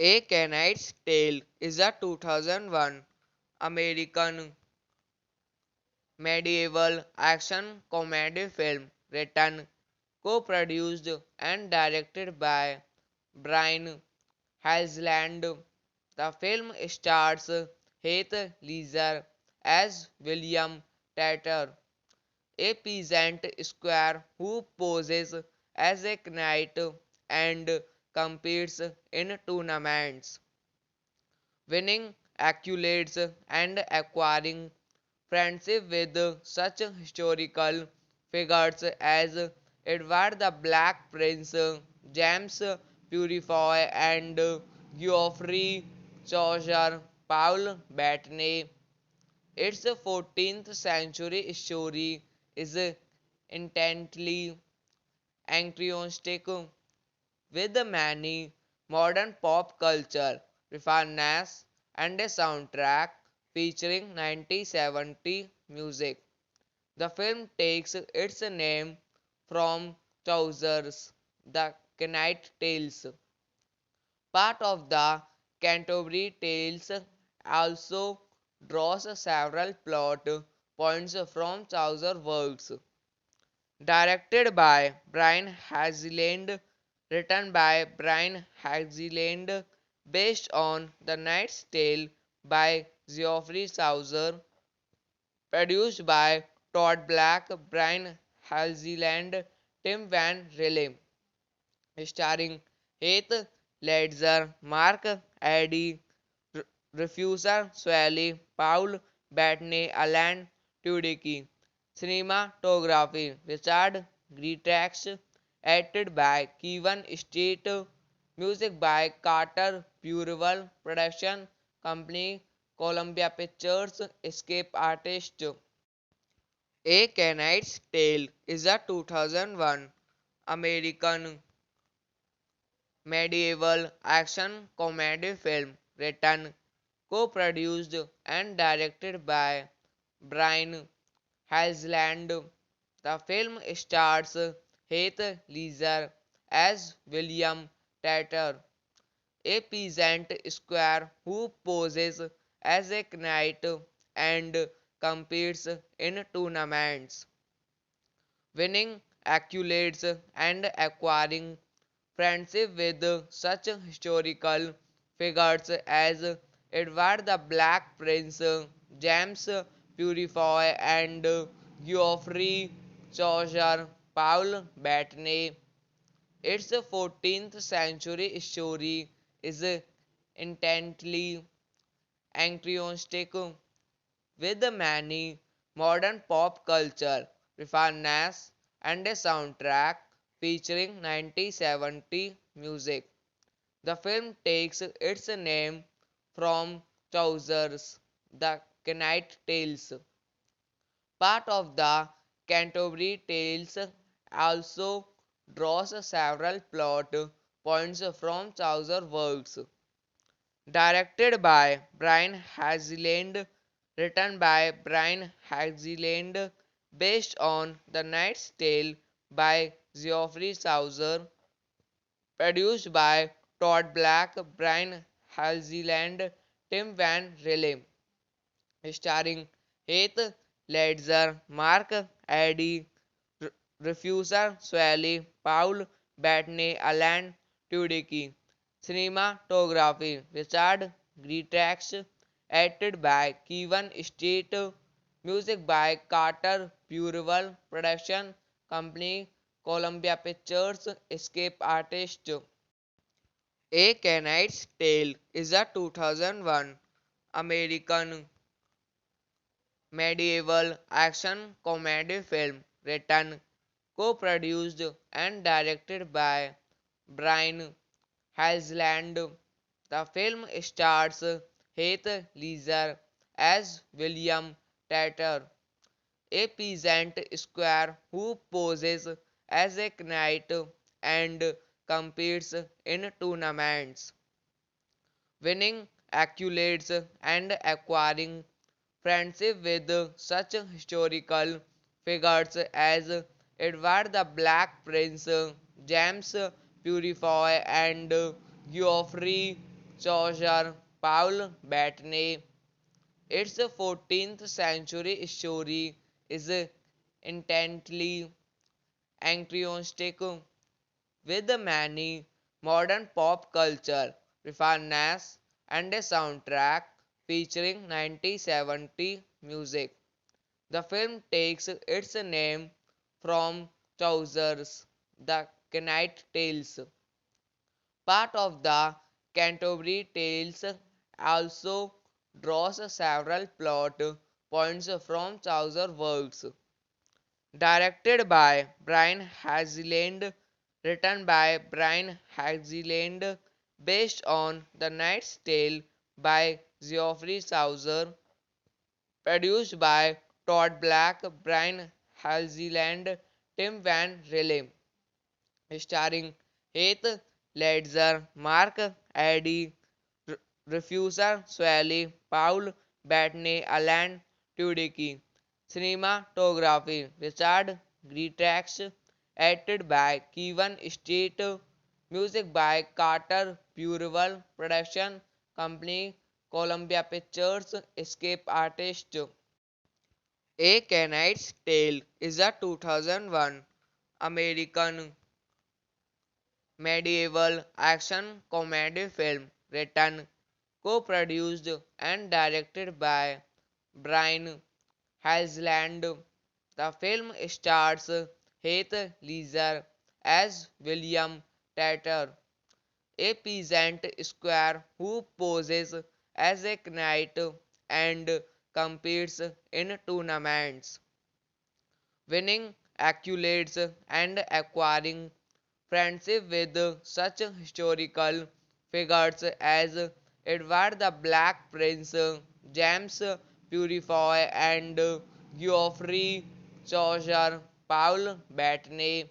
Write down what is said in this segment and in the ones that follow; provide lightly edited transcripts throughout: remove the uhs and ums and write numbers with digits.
A Knight's Tale is a 2001 American medieval action comedy film written, co-produced and directed by Brian Helgeland. The film stars Heath Ledger as William Tatter, a peasant squire who poses as a knight and competes in tournaments, winning accolades and acquiring friendship with such historical figures as Edward the Black Prince, James Purifoy, and Geoffrey Chaucer. Paul Bettany. Its 14th century story is intently anachronistic with many modern pop culture references and a soundtrack featuring 1970 music. The film takes its name from Chaucer's The Knight Tales. Part of the Canterbury Tales also draws several plot points from Chaucer's works. Directed by Brian Hazeland, written by Brian Hazeland, based on The Knight's Tale by Geoffrey Chaucer, produced by Todd Black, Brian Hazeland, Tim Van Rille, starring Heath Ledger, Mark Addy, Refuser Swally, Paul Bettany, Alan Tudyk. Cinematography Richard Greentax, edited by Kevin Street, music by Carter Burwell, production company Columbia Pictures, escape artist. A Knight's Tale is a 2001 American medieval action comedy film written, co-produced and directed by Brian Helgeland. The film stars Heath Ledger as William Tatter, a peasant squire who poses as a knight and competes in tournaments, winning accolades and acquiring friendship with such historical figures as Edward the Black Prince, James Purefoy, and Geoffrey Chaucer, Paul Bettany. Its 14th century story is intently anachronistic with many modern pop culture references and a soundtrack featuring 1970 music. The film takes its name from Chaucer's The Knight Tales. Part of the Canterbury Tales also draws several plot points from Chaucer's works. Directed by Brian Hazeland, written by Brian Hazeland, based on The Knight's Tale by Geoffrey Chaucer, produced by Todd Black, Brian Hazeland, Tim Van Rille, starring Heath Ledger, Mark Addy, Refuser Swally, Paul Bettany, Alan Tudyk. Cinematography Richard Greentax, edited by Kevin Street, music by Carter Burwell, production company Columbia Pictures, escape artist. A Knight's Tale is a 2001 American medieval action comedy film written, co-produced and directed by Brian Hazeland. The film stars Heath Ledger as William Tatter, a peasant squire who poses as a knight and competes in tournaments, winning accolades and acquiring friendship with such historical figures as Edward the Black Prince, James Purefoy, and Geoffrey Chaucer, Paul Bettany. Its 14th century story is intently anachronistic with many modern pop culture references and a soundtrack featuring 1970 music. The film takes its name from Chaucer's The Knight Tales. Part of the Canterbury Tales also draws several plot points from Chaucer's works. Directed by Brian Hazeland, written by Brian Hazeland, based on The Knight's Tale by Geoffrey Chaucer, produced by Todd Black, Brian Hazeland, Tim Van Rille, starring Heath Ledger, Mark Addy, Refuser Swally, Paul Bettany, Alan Tudyk. Cinematography Richard Greentax, edited by Kevin Street, music by Carter Burwell, production company Columbia Pictures, escape artist. A Knight's Tale is a 2001 American medieval action comedy film written, co-produced and directed by Brian Hazeland. The film stars Heath Ledger as William Tatter, a peasant squire who poses as a knight and competes in tournaments, winning accolades and acquiring friendship with such historical figures as Edward the Black Prince, James Purefoy, and Geoffrey Chaucer, Paul Bettany.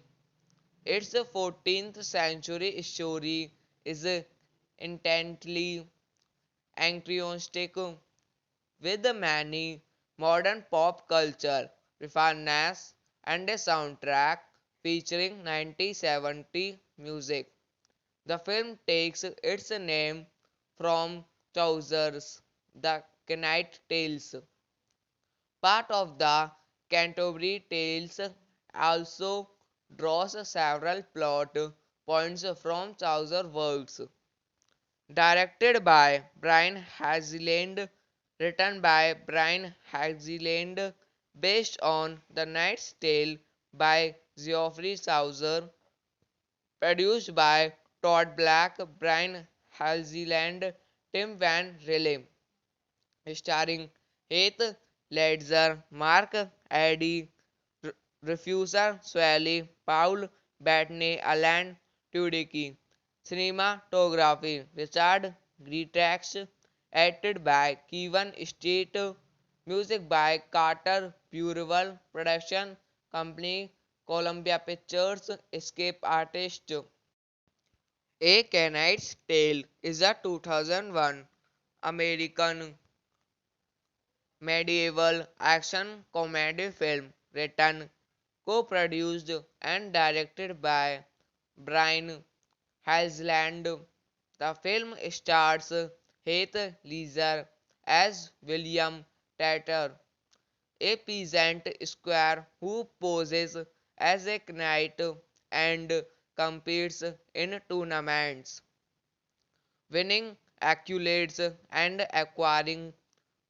Its 14th century story is intently anachronistic with many modern pop culture references and a soundtrack featuring 1970 music. The film takes its name from Chaucer's The Knight Tales. Part of the Canterbury Tales also draws several plot points from Chaucer's works. Directed by Brian Hazeland, written by Brian Hazeland, based on The Knight's Tale by Geoffrey Chaucer, produced by Todd Black, Brian Hazeland, Tim Van Rille, starring Heath Ledger, Mark Addy, Refuser Swally, Paul Bettany, Alan Tudyk. Cinematography Richard Greentax, edited by Kevin State, music by Carter Burwell, production company Columbia Pictures, Escape Artist. A Canaanite's Tale is a 2001 American medieval action comedy film written, co-produced and directed by Brian Hazeland. The film stars Heath Ledger as William Tatter, a peasant squire who poses as a knight and competes in tournaments, winning accolades and acquiring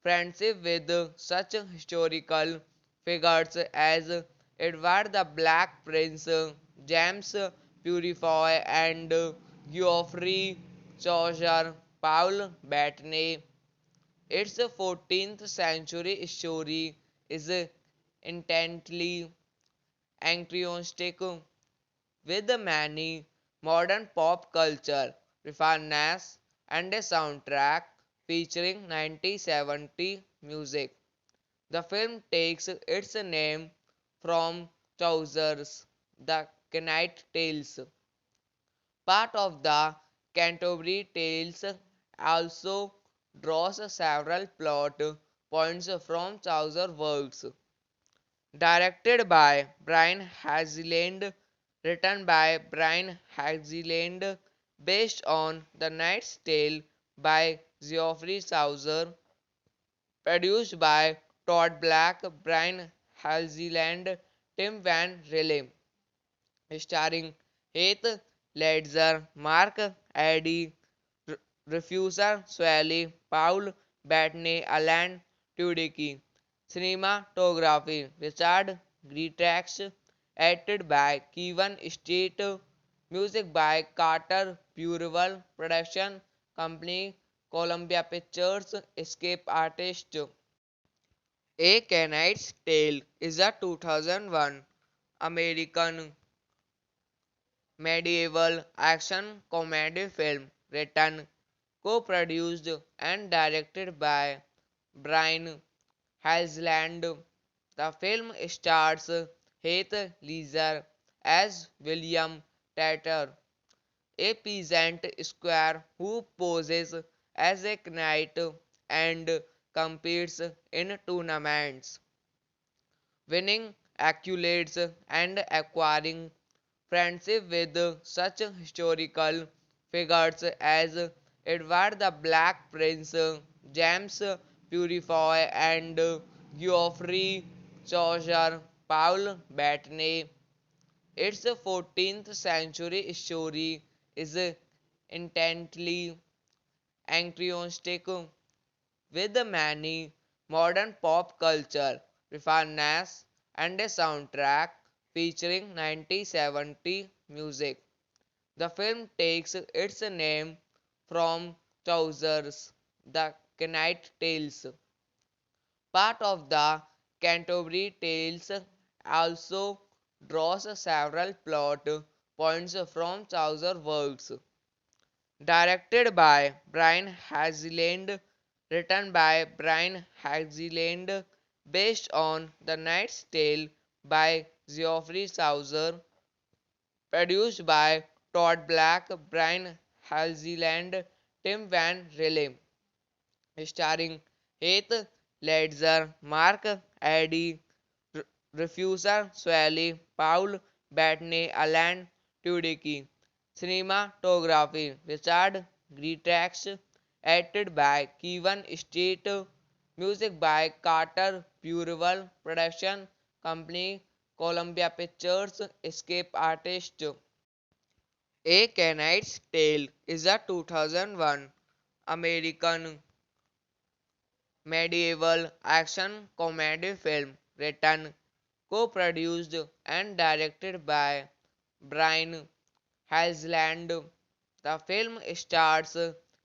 friendship with such historical figures as Edward the Black Prince, James Purifoy, and Geoffrey Chaucer. Paul Bettany. Its 14th century story is intently anachronistic with many modern pop culture references and a soundtrack featuring 1970 music. The film takes its name from Chaucer's The Knight Tales. Part of the Canterbury Tales also draws several plot points from Chaucer's works. Directed by Brian Hazeland, written by Brian Hazeland, based on The Knight's Tale by Geoffrey Chaucer, produced by Todd Black, Brian Hazeland, Tim Van Rille, starring Heath Ledger, Mark Addy, Refuser Swally, Paul Bettany, Alan Tudyk. Cinematography Richard Greentax, edited by Kevin State, music by Carter Burwell, production company Columbia Pictures, Escape Artist. A Canaanite's Tale is a 2001 American medieval action comedy film written, co-produced and directed by Brian Hazeland. The film stars Heath Ledger as William Tatter, a peasant squire who poses as a knight and competes in tournaments, winning accolades and acquiring friendship with such historical figures as Edward the Black Prince, James Purifoy, and Geoffrey Chaucer. Paul Bettany. Its 14th century story is intently anachronistic with many modern pop culture references and a soundtrack featuring 1970 music. The film takes its name from Chaucer's The Knight Tales. Part of the Canterbury Tales also draws several plot points from Chaucer's works. Directed by Brian Hazeland, written by Brian Hazeland, based on The Knight's Tale by Geoffrey Chaucer, produced by Todd Black, Brian Hazeland, Tim Van Rille, starring Heath Ledger, Mark Addy, Refuser Swally, Paul Bettany, Alan Tudyk. Cinematography Richard Greentax, edited by Kevin State, music by Carter Burwell, production company Columbia Pictures, Escape Artist. A Canaanite's Tale is a 2001 American medieval action comedy film written, co-produced and directed by Brian Helgeland. The film stars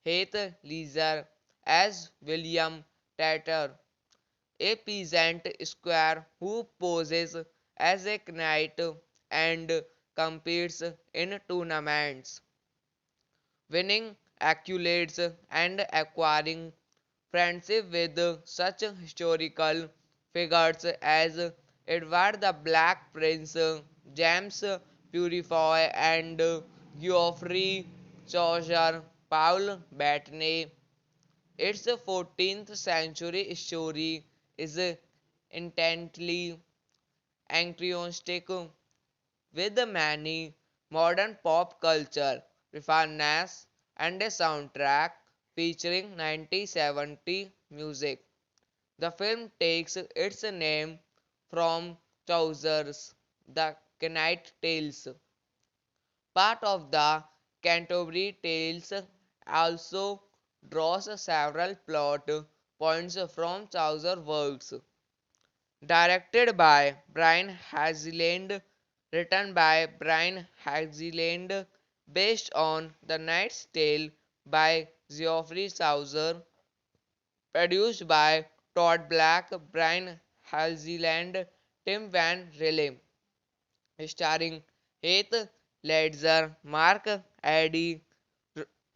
Heath Ledger as William Tatter, a peasant squire who poses as a knight and competes in tournaments, winning accolades and acquiring friendship with such historical figures as Edward the Black Prince, James Purifoy, and Geoffrey Chaucer, Paul Bettany. Its 14th century story is intently anachronistic with many modern pop culture references and a soundtrack featuring 1970 music. The film takes its name from Chaucer's The Knight Tales. Part of the Canterbury Tales also draws several plot points from Chaucer's works. Directed by Brian Hazeland, written by Brian Hazeland, based on The Knight's Tale by Geoffrey Chaucer, produced by Todd Black, Brian Hazeland, Tim Van Rille, starring Heath Ledger, Mark Addy,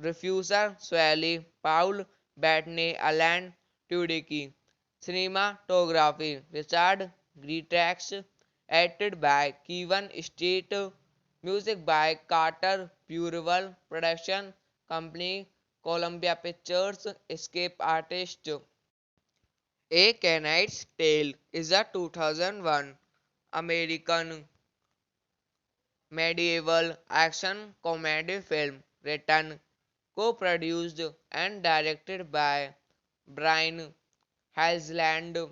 Refuser Swally, Paul Bettany, Alan Tudyk. Cinematography Richard Greentax, edited by Kevin Street, music by Carter Burwell, production company Columbia Pictures, Escape Artist. A Knight's Tale is a 2001 American medieval action comedy film written, co-produced and directed by Brian Helgeland.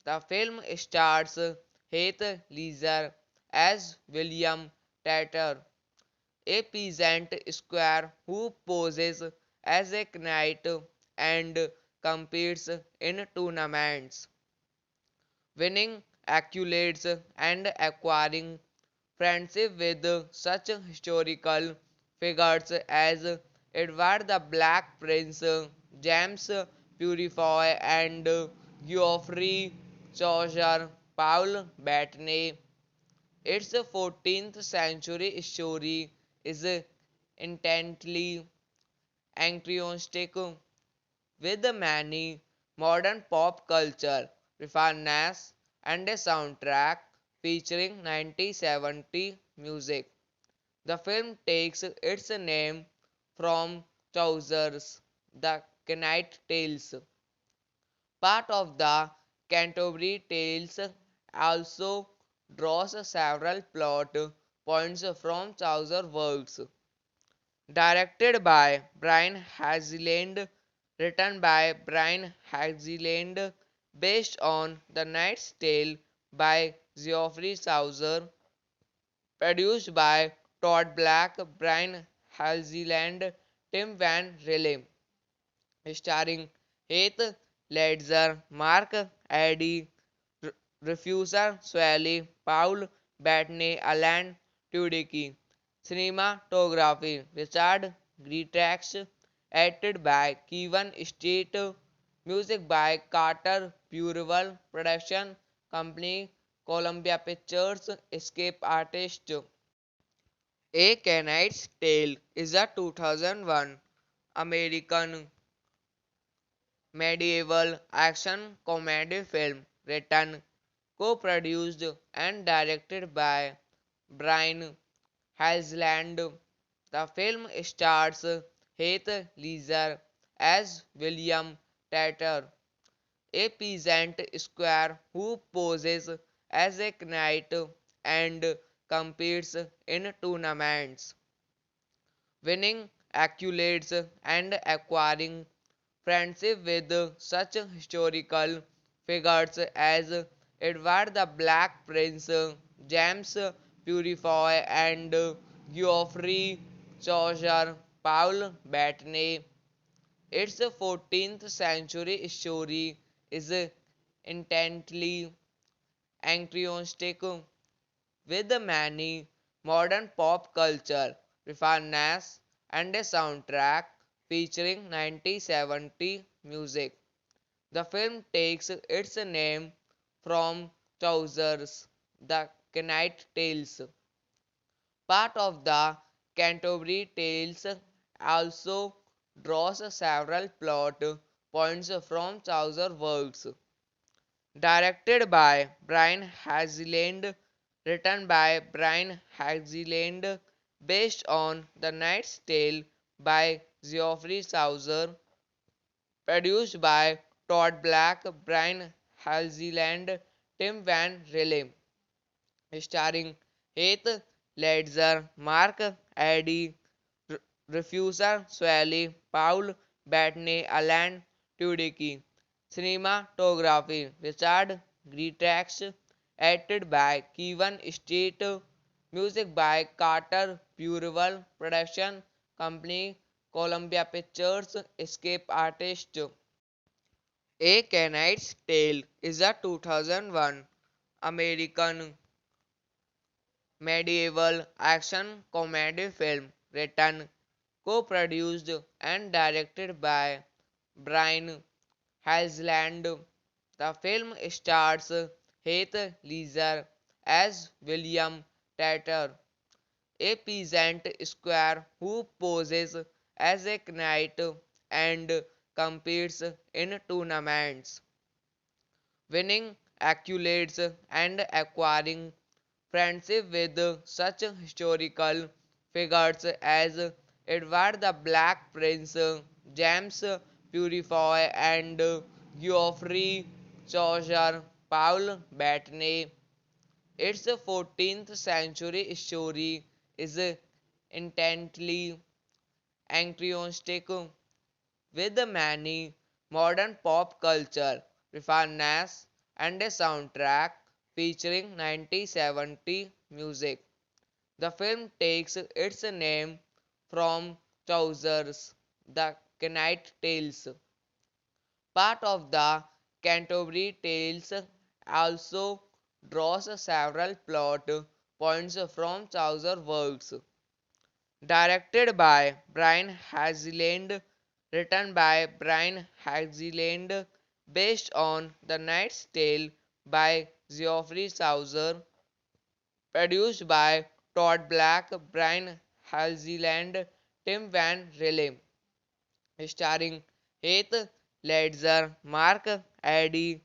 The film stars Heath Ledger as William Tatter, a peasant squire who poses as a knight and competes in tournaments, winning accolades and acquiring friendship with such historical figures as Edward the Black Prince, James Purifoy, and Geoffrey Chaucer, Paul Bettany. Its 14th century story is intently anachronistic with many modern pop culture references and a soundtrack featuring 1970 music. The film takes its name from Chaucer's The Knight Tales. Part of the Canterbury Tales also draws several plot points from Chaucer's works. Directed by Brian Hazeland, written by Brian Hazeland, based on The Knight's Tale by Geoffrey Chaucer, produced by Todd Black, Brian Hazeland, Tim Van Rille, starring Heath Ledger, Mark Addy, Refuser Swally, Paul Bettany, Alan Tudyk. Cinematography Richard Greentax, edited by Kevin Street, music by Carter Burwell, production company Columbia Pictures, Escape Artist. A Knight's Tale is a 2001 American medieval action comedy film written, co-produced and directed by Brian Helgeland. The film stars Heath Ledger as William Tatter, a peasant squire who poses as a knight and competes in tournaments, winning accolades and acquiring friendship with such historical figures as Edward the Black Prince, James Purifoy, and Geoffrey Chaucer, Paul Bettany. Its 14th century story is intently anachronistic with many modern pop culture references and a soundtrack featuring 1970 music. The film takes its name from Chaucer's The Knight Tales. Part of the Canterbury Tales also draws several plot points from Chaucer's works. Directed by Brian Hazeland, written by Brian Hazeland, based on The Knight's Tale by Geoffrey Chaucer, produced by Todd Black, Brian Hazeland, Tim Van Rille, starring Heath Ledger, Mark Addy, Refuser Swally, Paul Bettany, Alan Tudyk. Cinematography Richard Greentax, edited by Kevin State, music by Carter Burwell, production company Columbia Pictures, escape artist. A Knight's Tale is a 2001 American medieval action comedy film written, co-produced and directed by Brian Hazeland. The film stars Heath Ledger as William Tatter, a peasant squire who poses as a knight and competes in tournaments, winning accolades and acquiring friendship with such historical figures as Edward the Black Prince, James Purifoy, and Geoffrey Chaucer. Paul Bettany. Its 14th century story is intently anachronistic with many modern pop culture references and a soundtrack featuring 1970 music. The film takes its name from Chaucer's The Knight Tales. Part of the Canterbury Tales also draws several plot points from Chaucer's works. Directed by Brian Hazeland, written by Brian Hazeland, based on The Knight's Tale by Geoffrey Chaucer, produced by Todd Black, Brian Hazeland, Tim Van Rille, starring Heath Ledger, Mark Addy,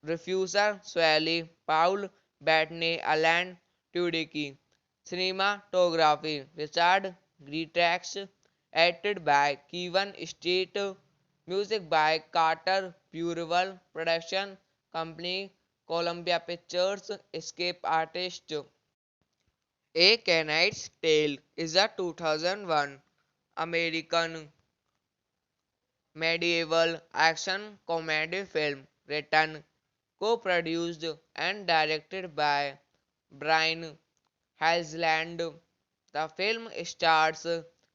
Refuser Swally, Paul Bettany, Alan Tudyk. Cinematography Richard Greentax, edited by Kevin State, music by Carter Burwell, production company Columbia Pictures, escape artist. A Knight's Tale is a 2001 American medieval action comedy film written, co-produced and directed by Brian Hazeland. The film stars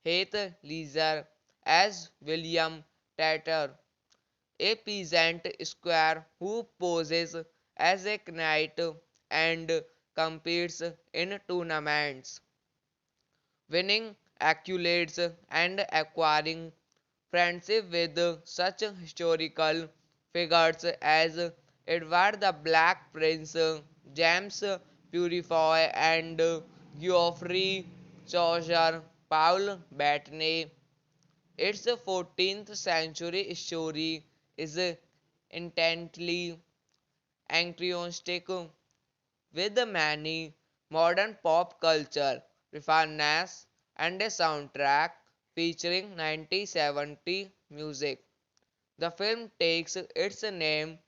Heath Ledger as William Tatter, a peasant squire who poses as a knight and competes in tournaments, winning accolades and acquiring friendship with such historical figures as Edward the Black Prince, James Purifoy, and Geoffrey Chaucer. Paul Bettany. Its 14th century story is intently anachronistic with many modern pop culture references and a soundtrack featuring 1970 music. The film takes its name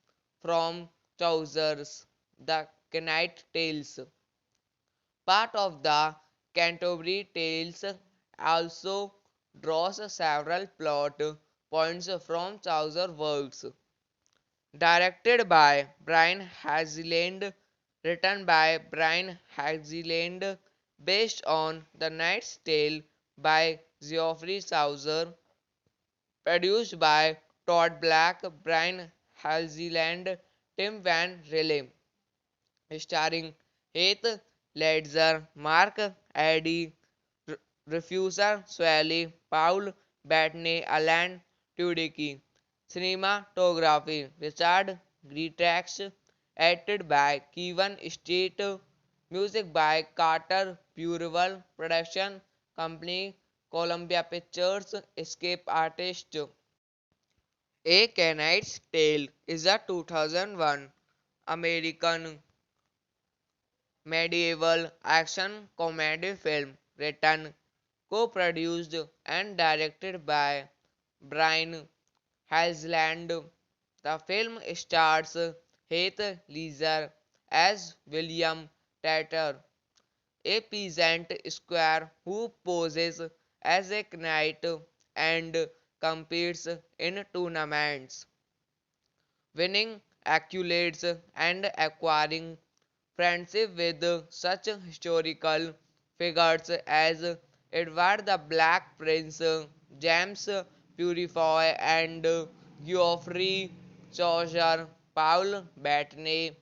from Chaucer's The Knight Tales. Part of the Canterbury Tales also draws several plot points from Chaucer's works. Directed by Brian Hazeland, written by Brian Hazeland, based on The Knight's Tale by Geoffrey Chaucer, produced by Todd Black, Brian Halsey, Tim Van Rille, starring Heath Ledger, Mark Addy, Refuser Swally, Paul Bettany, Alan Tudyk. Cinematography Richard Greentax, edited by Kevin Street, music by Carter Burwell, production company Columbia Pictures, Escape Artist. A Canaanite's Tale is a 2001 American medieval action comedy film written, co-produced and directed by Brian Hasland. The film stars Heath Ledger as William Tatter, a peasant squire who poses as a knight and competes in tournaments, winning accolades and acquiring friendship with such historical figures as Edward the Black Prince, James Purifoy, and Geoffrey Chaucer. Paul Bettany.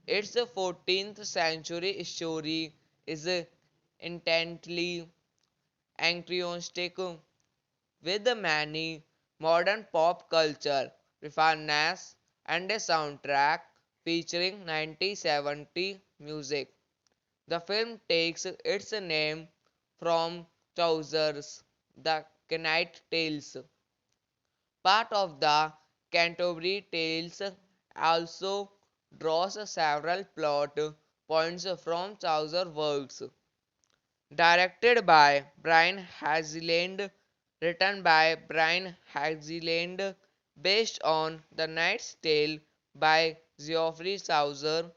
Its 14th century story is intently anachronistic with many modern pop culture references and a soundtrack featuring 1970 music. The film takes its name from Chaucer's The Knight Tales. Part of the Canterbury Tales also draws several plot points from Chaucer's works. Directed by Brian Hazeland, written by Brian Hazeland, based on The Knight's Tale by Geoffrey Chaucer,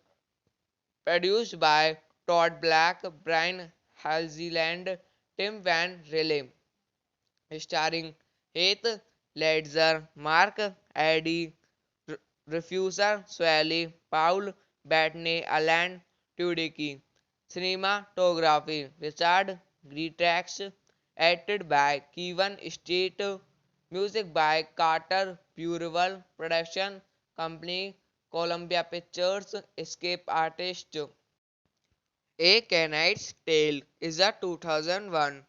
produced by Todd Black, Brian Hazeland, Tim Van Rille, starring Heath Ledger, Mark Addy, Refuser Swally, Paul Bettany, Alan Tudyk. Cinematography Richard Greentax, edited by Kevin Street, music by Carter Burwell, production company Columbia Pictures, Escape Artist. A Canaanite's Tale is a 2001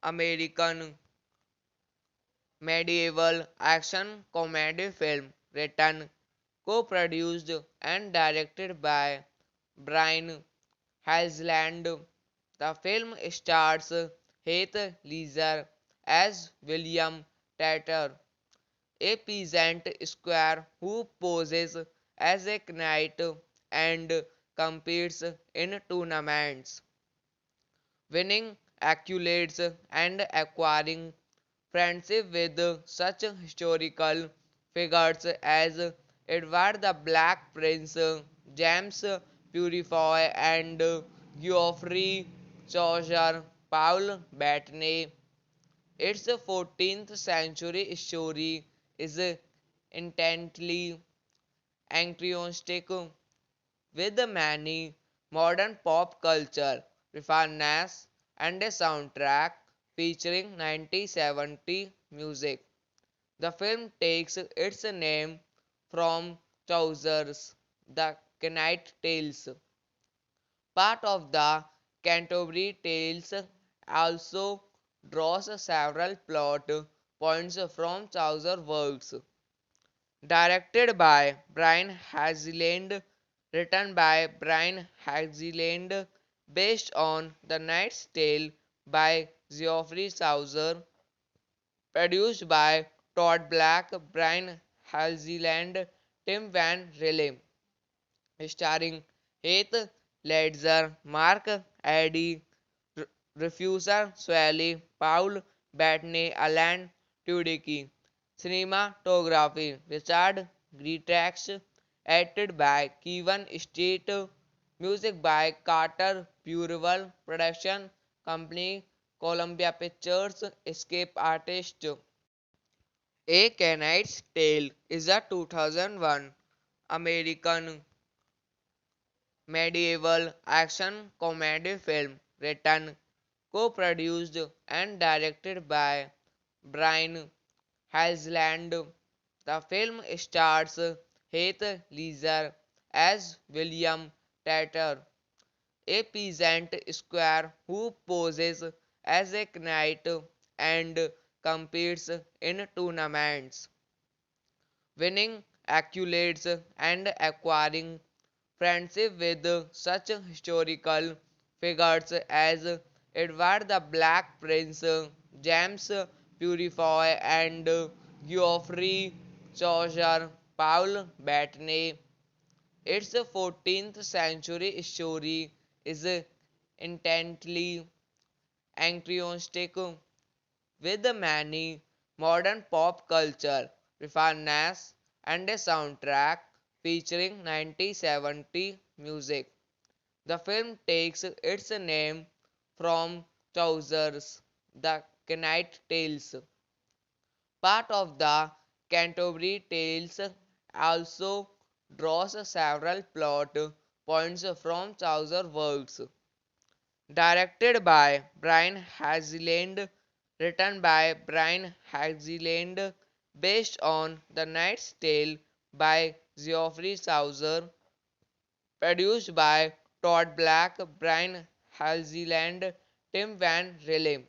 American medieval action comedy film written, co-produced and directed by Brian Hasland. The film stars Heath Ledger as William Tatter, a peasant squire who poses as a knight and competes in tournaments, winning accolades and acquiring friendship with such historical figures as Edward the Black Prince, James Purifoy, and Geoffrey Chaucer. Paul Bettany. Its 14th century story is intently anachronistic with many modern pop culture references and a soundtrack featuring 1970 music. The film takes its name from Chaucer's The Knight Tales. Part of the Canterbury Tales also draws several plot points from Chaucer's works. Directed by Brian Hazeland, written by Brian Hazeland, based on The Knight's Tale by Geoffrey Chaucer, produced by Todd Black, Brian Hazeland, Tim Van Rille, starring Heath Ledger, Mark Addy, Refuser Swally, Paul Bettany, Alan Tudyk. Cinematography Richard Greentax, edited by Kevin Street, music by Carter Burwell, production company Columbia Pictures, Escape Artist. A Canaanite's Tale is a 2001 American medieval action comedy film written, co-produced and directed by Brian Hasland. The film stars Heath Ledger as William Tatter, a peasant squire who poses as a knight and competes in tournaments, winning accolades and acquiring friendship with such historical figures as Edward the Black Prince, James Purifoy, and Geoffrey Chaucer, Paul Bettany. Its 14th century story is intently anachronistic with many modern pop culture references and a soundtrack featuring 1970 music. The film takes its name from Chaucer's The Knight Tales. Part of the Canterbury Tales also draws several plot points from Chaucer's works. Directed by Brian Hazeland, written by Brian Hazeland, based on The Knight's Tale by Geoffrey Chaucer, produced by Todd Black, Brian Hazeland, Tim Van Rille,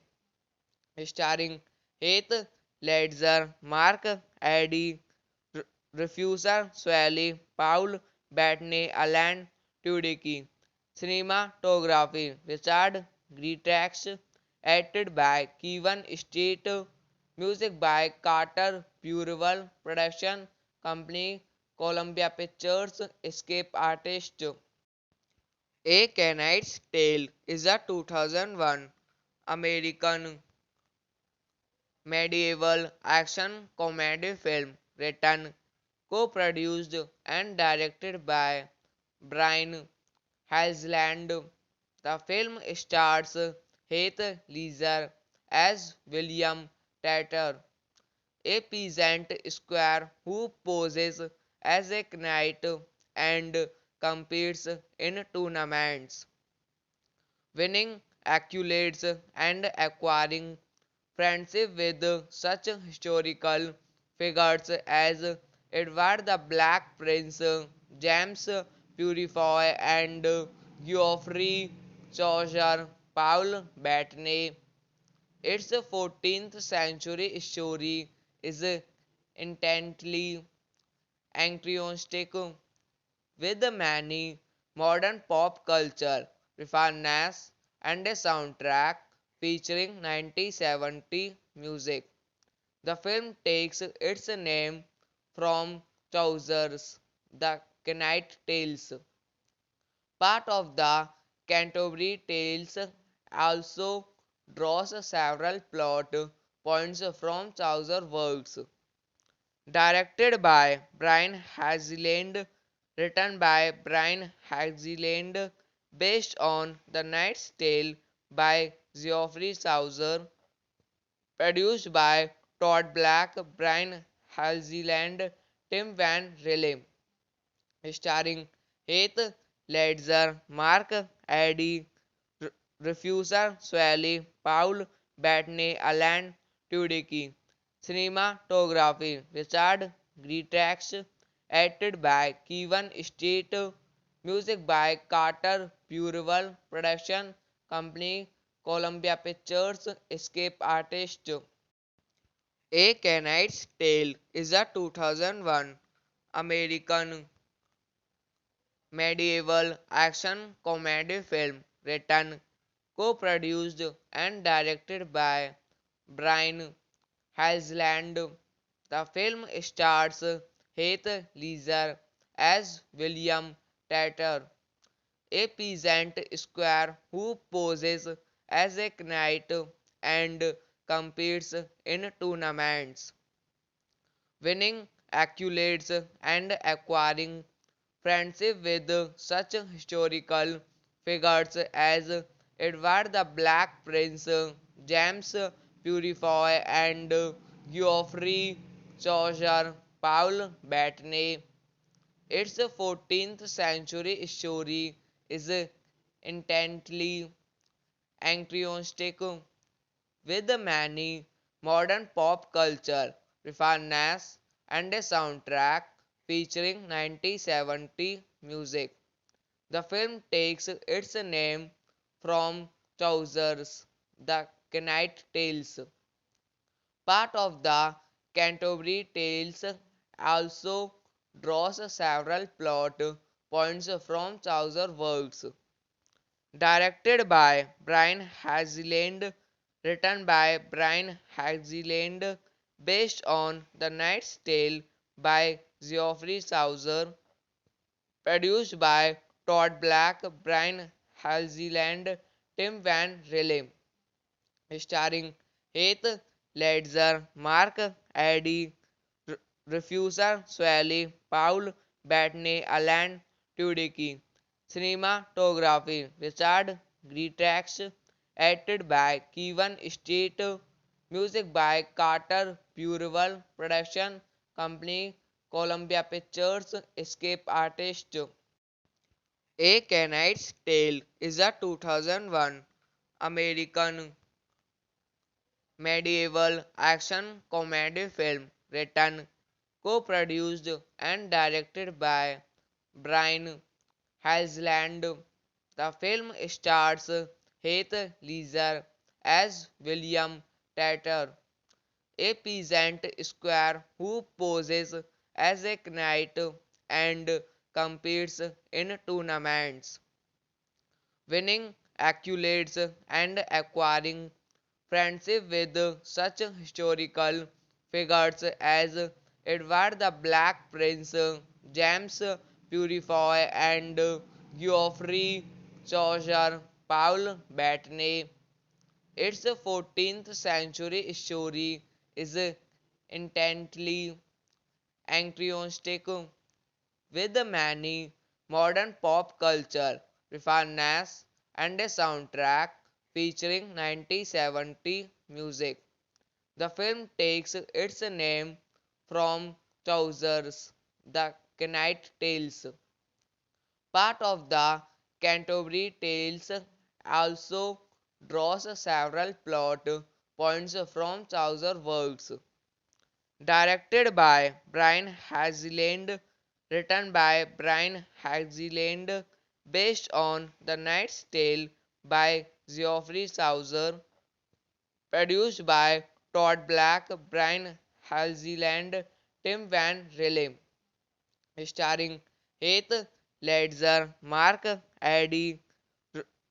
starring Heath Ledger, Mark Addy, Refuser Swally, Paul Bettany, Alan Tudyk. Cinematography Richard Greentax, edited by Kevin Street, music by Carter Burwell, production company Columbia Pictures, escape artist. A Knight's Tale is a 2001 American medieval action comedy film written, co-produced and directed by Brian Hazeland. The film stars Heath Ledger as William Tatter, a peasant squire who poses as a knight and competes in tournaments, winning accolades and acquiring friendship with such historical figures as Edward the Black Prince, James Purifoy, and Geoffrey Chaucer, Paul Bettany. Its 14th century story is intently anachronistic with many modern pop culture references and a soundtrack featuring 1970 music. The film takes its name from Chaucer's The Knight Tales. Part of the Canterbury Tales also draws several plot points from Chaucer's works. Directed by Brian Hazeland, written by Brian Hazeland, based on The Knight's Tale by Geoffrey Chaucer, produced by Todd Black, Brian Hazeland, Tim Van Rille, starring Heath Ledger, Mark Addy, Refuser Swally, Paul Bettany, Alan Tudyk. Cinematography Richard Greentax, edited by Kevin Street, music by Carter Burwell, production company Columbia Pictures, escape artist. A Knight's Tale is a 2001 American medieval action comedy film written, co-produced and directed by Brian Hazeland. The film stars Heath Ledger as William Tatter, a peasant squire who poses as a knight and competes in tournaments, winning accolades and acquiring friendship with such historical figures as Edward the Black Prince, James Purifoy, and Geoffrey Chaucer, Paul Bettany. Its 14th century story is intently anachronistic with many modern pop culture Rihanna, and a soundtrack featuring 1970 music. The film takes its name from Chaucer's The Knight Tales. Part of the Canterbury Tales also draws several plot points from Chaucer's works. Directed by Brian Hazeland, written by Brian Hazeland, based on The Knight's Tale by Geoffrey Chaucer, produced by Todd Black, Brian Hazeland, Tim Van Rille, starring Heath Ledger, Mark Addy, Refuser Swally, Paul Bettany, Alan Tudyk. Cinematography Richard Greentax, edited by Kevin State, music by Carter Burwell, production company Columbia Pictures, Escape Artist. A Knight's Tale is a 2001 American medieval action comedy film written, co-produced and directed by Brian Hazeland. The film stars Heath Ledger as William Tatter, a peasant squire who poses as a knight and competes in tournaments, winning accolades and acquiring friendship with such historical figures as Edward the Black Prince, James Purifoy, and Geoffrey Chaucer. Paul Bettany. Its 14th century story is intently anachronistic with many modern pop culture references and a soundtrack featuring 1970 music. The film takes its name from Chaucer's The Knight Tales. Part of the Canterbury Tales also draws several plot points from Chaucer's works. Directed by Brian Hazeland, written by Brian Hazeland, based on The Knight's Tale by Geoffrey Chaucer, produced by Todd Black, Brian Hazeland, Tim Van Rille, starring Heath Ledger, Mark Addy,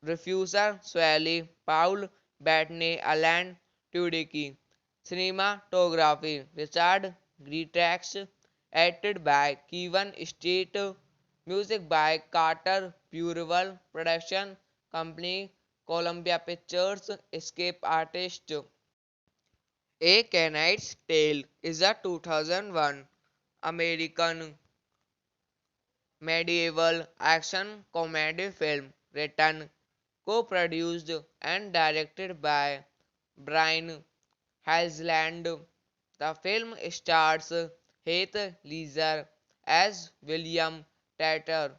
Refuser Swally, Paul Bettany, Alan Tudyk. Cinematography Richard Greentax, edited by Kevin State, music by Carter Burwell, production company Columbia Pictures, Escape Artist. A Knight's Tale is a 2001 American medieval action comedy film written, co-produced and directed by Brian Hazeland. The film stars Heath Ledger as William Tatter,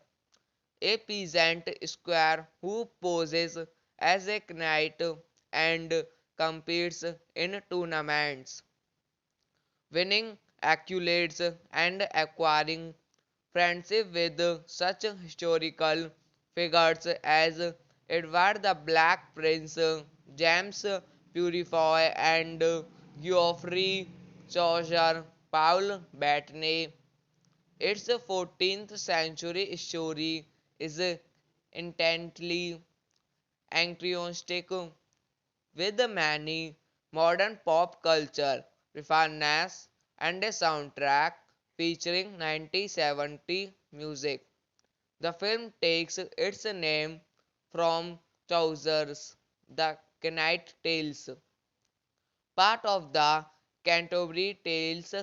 a peasant squire who poses as a knight and competes in tournaments, winning accolades and acquiring friendship with such historical figures as Edward the Black Prince, James Purifoy, and Geoffrey Chaucer. Paul Bettany. Its 14th century story is intently anachronistic with many modern pop culture references and a soundtrack featuring 1970 music. The film takes its name from Chaucer's The Knight Tales. Part of the Canterbury Tales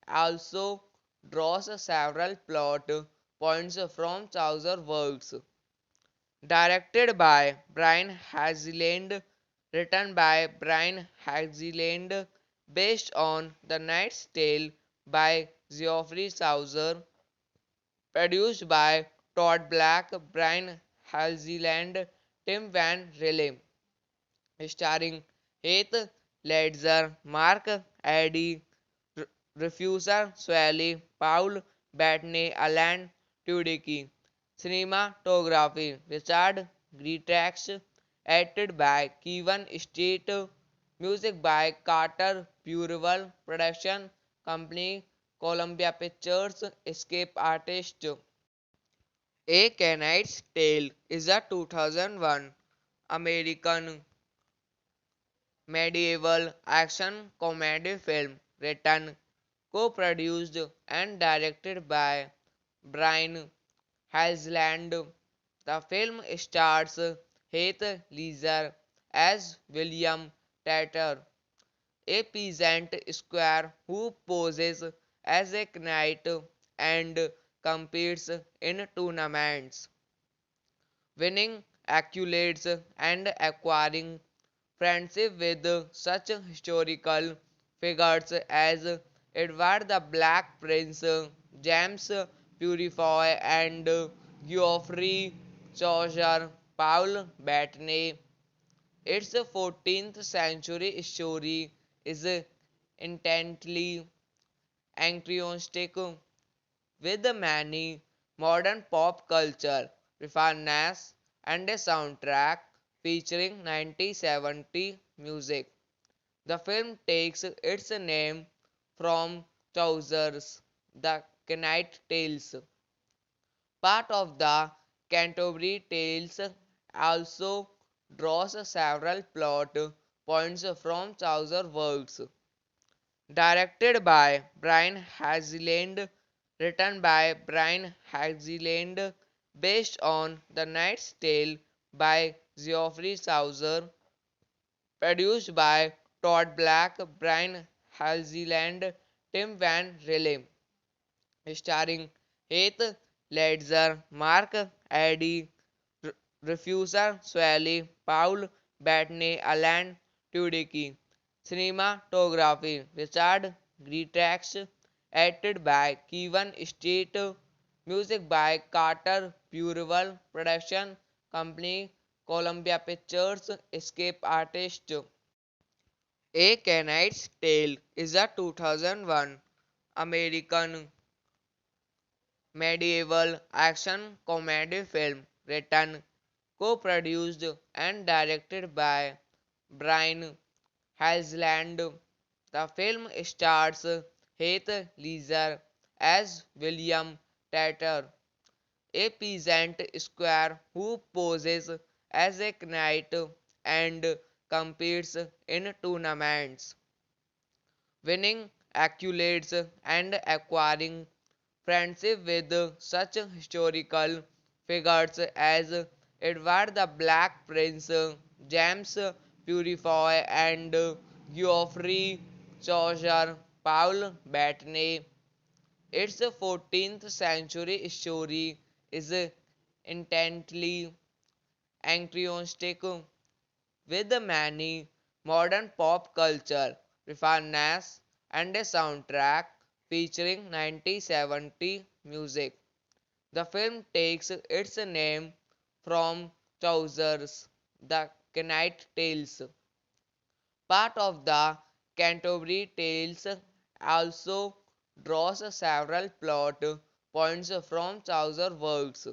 also draws several plot points from Chaucer's works. Directed by Brian Hazeland, written by Brian Hazeland, based on The Knight's Tale by Geoffrey Chaucer, produced by Todd Black, Brian Hazeland, Tim Van Rille, starring Heath Ledger, Mark Addy, Refuser Swally, Paul Bettany, Alan Tudyk. Cinematography Richard Greentax, edited by Kevin Street, music by Carter Burwell, production company Columbia Pictures, escape artist. A Canaanite's Tale is a 2001 American medieval action comedy film written, co-produced and directed by Brian Hasland. The film stars Heath Ledger as William Tatter, a peasant squire who poses as a knight and competes in tournaments, winning accolades and acquiring friendship with such historical figures as Edward the Black Prince, James Purifoy, and Geoffrey Chaucer. Paul Bettany. Its 14th century story is intently anachronistic with many modern pop culture references and a soundtrack featuring 1970 music. The film takes its name from Chaucer's The Knight Tales. Part of the Canterbury Tales also draws several plot points from Chaucer's works. Directed by Brian Hazeland, written by Brian Hazeland, based on The Knight's Tale by Geoffrey Chaucer, produced by Todd Black, Brian Hazeland, Tim Van Rille, starring Heath Ledger, Mark Addy, Refuser Swally, Paul Bettany, Alan Tudyk. Cinematography Richard Greentax, edited by Kevin Street, music by Carter Burwell, production company Columbia Pictures, escape artist. A Canaanite's Tale is a 2001 American medieval action comedy film written, co-produced and directed by Brian Hasland. The film stars Heath Ledger as William Tatter, a peasant squire who poses as a knight and competes in tournaments, winning accolades and acquiring friendship with such historical figures as Edward the Black Prince, James Purifoy, and Geoffrey Chaucer. Paul Bettany. Its 14th century story is intently anachronistic with many modern pop culture references and a soundtrack featuring 1970 music. The film takes its name from Chaucer's The Knight Tales. Part of the Canterbury Tales also draws several plot points from Chaucer's works.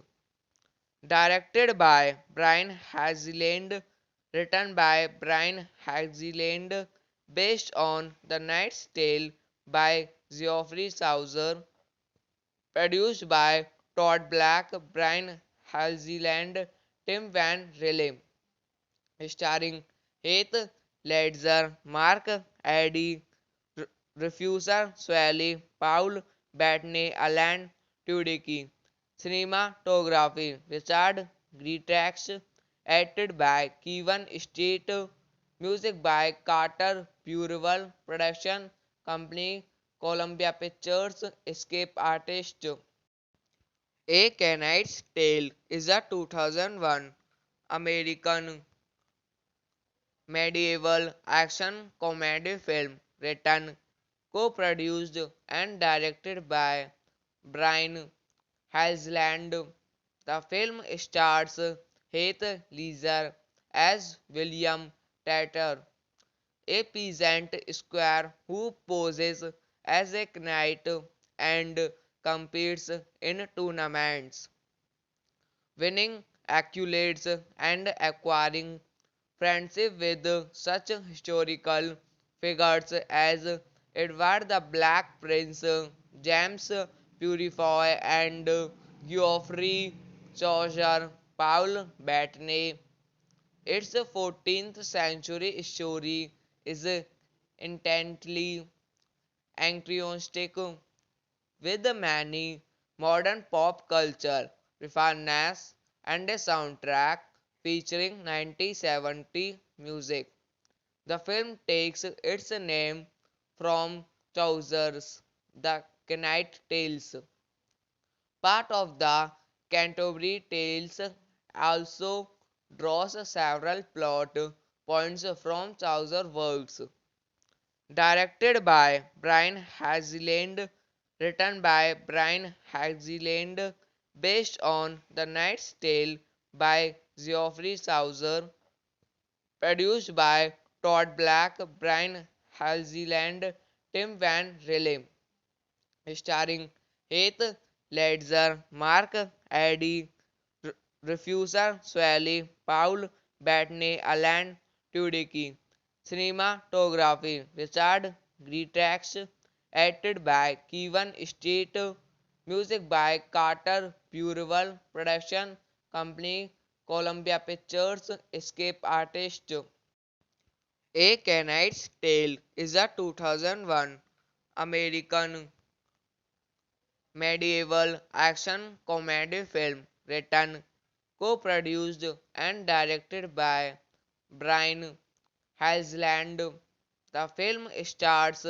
Directed by Brian Hazeland, written by Brian Hazeland, based on The Knight's Tale by Geoffrey Chaucer, produced by Todd Black, Brian Hazeland, Tim Van Rille, starring Heath Ledger, Mark Addy, Refuser Swally, Paul Bettany, Alan Tudyk. Cinematography Richard Greentax, edited by Kevin Street, music by Carter Burwell, production company Columbia Pictures, escape artist. A Canaanite's Tale is a 2001 American medieval action comedy film written, co-produced and directed by Brian Hasland. The film stars Heath Ledger as William Tatter, a peasant squire who poses as a knight and competes in tournaments, winning accolades and acquiring friendship with such historical figures as Edward the Black Prince, James Purifoy, and Geoffrey Chaucer, Paul Bettany. Its 14th century story is intently anachronistic with many modern pop culture references and a soundtrack featuring 1970 music. The film takes its name from Chaucer's The Knight Tales. Part of the Canterbury Tales also draws several plot points from Chaucer's works. Directed by Brian Hazeland, written by Brian Hazeland, based on The Knight's Tale by Geoffrey Chaucer, produced by Todd Black, Brian Hazeland, Tim Van Rille, starring Heath Ledger, Mark Addy, Refuser Swally, Paul Bettany, Alan Tudyk. Cinematography Richard Greentax, edited by Kevin Street, music by Carter Burwell, production company Columbia Pictures, escape artist. A Knight's Tale is a 2001 American medieval action comedy film written, co-produced and directed by Brian Hazeland. The film stars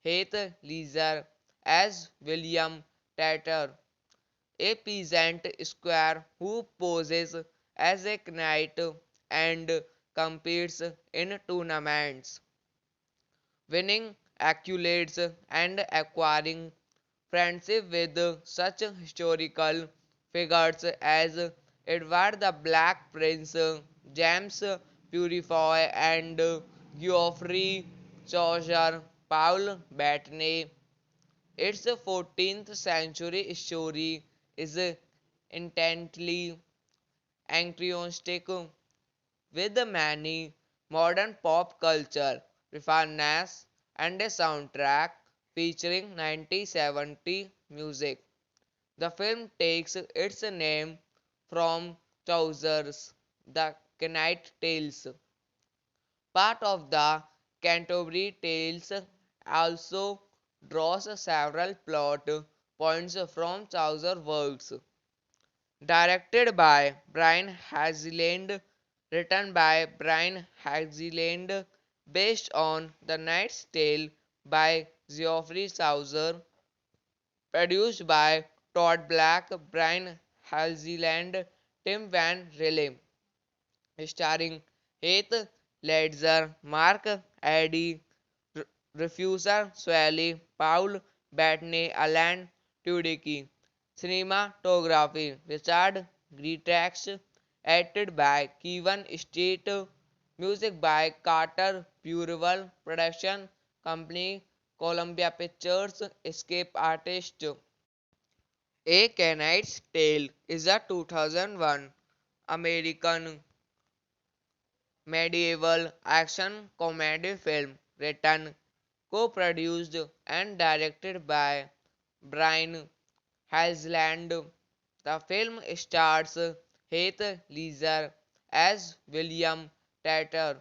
Heath Ledger as William Tatter, a peasant squire who poses as a knight and competes in tournaments, winning accolades and acquiring friendship with such historical figures as Edward the Black Prince, James Purifoy, and Geoffrey Chaucer, Paul Bettany. Its 14th century story is intently anachronistic with many modern pop culture references and a soundtrack featuring 1970 music. The film takes its name from Chaucer's The Knight Tales. Part of the Canterbury Tales also draws several plot points from Chaucer's works. Directed by Brian Hazeland, written by Brian Hazeland, based on The Knight's Tale by Geoffrey Chaucer, produced by Todd Black, Brian Hazeland, Tim Van Rille, starring Heath Ledger, Mark Addy, Refuser Swally, Paul Bettany, Alan Tudyk. Cinematography Richard Greentax, edited by Kevin Street, music by Carter Burwell, production company Columbia Pictures, escape artist. A Knight's Tale is a 2001 American medieval action comedy film written, co-produced and directed by Brian Hazeland. The film stars Heath Ledger as William Tatter,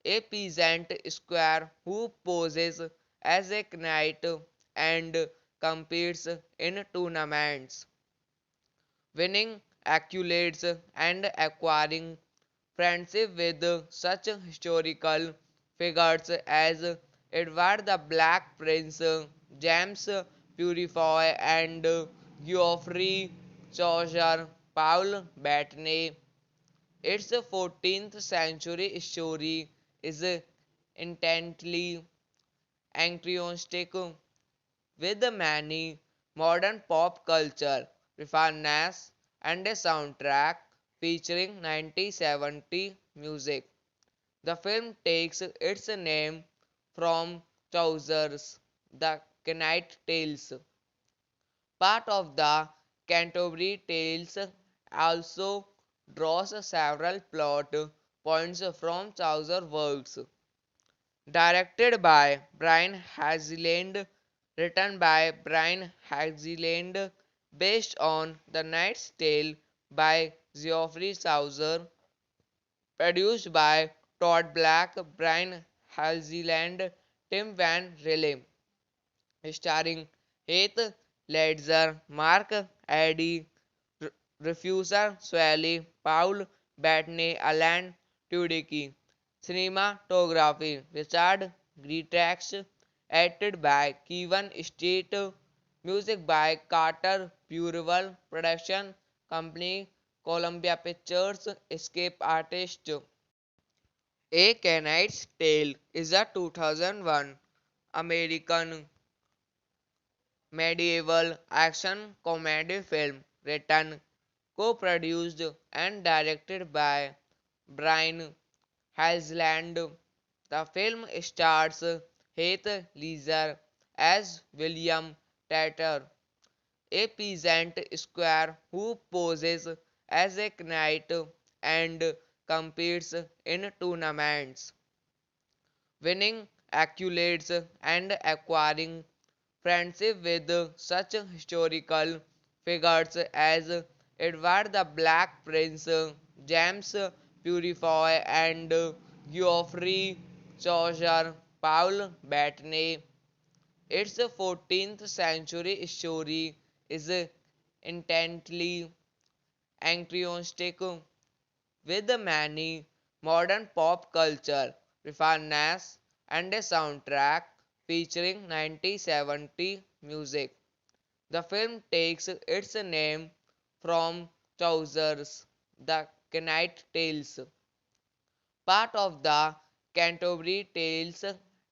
a peasant squire who poses as a knight and competes in tournaments, winning accolades and acquiring friendship with such historical figures as Edward the Black Prince, James Purifoy, and Geoffrey Chaucer, Paul Bettany. Its 14th century story is intently anachronistic with many modern pop culture references and a soundtrack featuring 1970 music. The film takes its name from Chaucer's The Knight Tales. Part of the Canterbury Tales also draws several plot points from Chaucer works. Directed by Brian Hazeland, written by Brian Hazeland, based on The Knight's Tale by Geoffrey Chaucer, produced by Todd Black, Brian Hazeland, Tim Van Rille, starring Heath Ledger, Mark Addy, Refuser Swally, Paul Bettany, Alan Tudyk. Cinematography Richard Greentax, edited by Kevin Street, music by Carter Burwell, production company Columbia Pictures, Escape Artist. A Knight's Tale is a 2001 American medieval action comedy film written, co-produced and directed by Brian Hazeland. The film stars Heath Ledger as William Tatter, a peasant squire who poses as a knight and competes in tournaments, winning accolades and acquiring friendship with such historical figures as Edward the Black Prince, James Purifoy, and Geoffrey Chaucer. Paul Bettany. Its 14th century story is intently anachronistic with many modern pop culture references and a soundtrack featuring 1970 music. The film takes its name from Chaucer's The Knight Tales. Part of the Canterbury Tales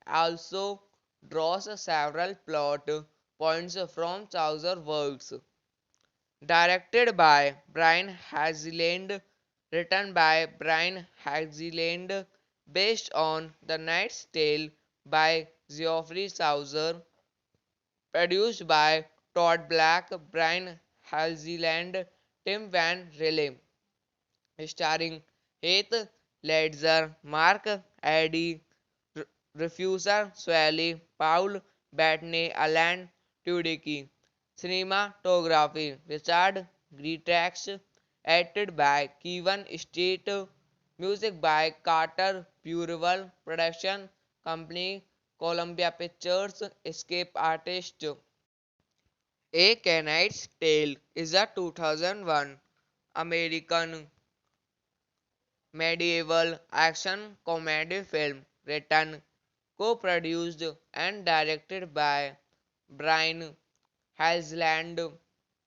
also draws several plot points from Chaucer works. Directed by Brian Hazeland, written by Brian Hazeland, based on The Knight's Tale by Geoffrey Chaucer, produced by Todd Black, Brian Hazeland, Tim Van Rille, starring Heath Ledger, Mark Addy, Refuser Swally, Paul Bettany, Alan Tudyk. Cinematography Richard Greentax, edited by Kevin Street, music by Carter Burwell, production company Columbia Pictures, Escape Artist. A Knight's Tale is a 2001 American medieval action comedy film written, co-produced and directed by Brian Hazeland.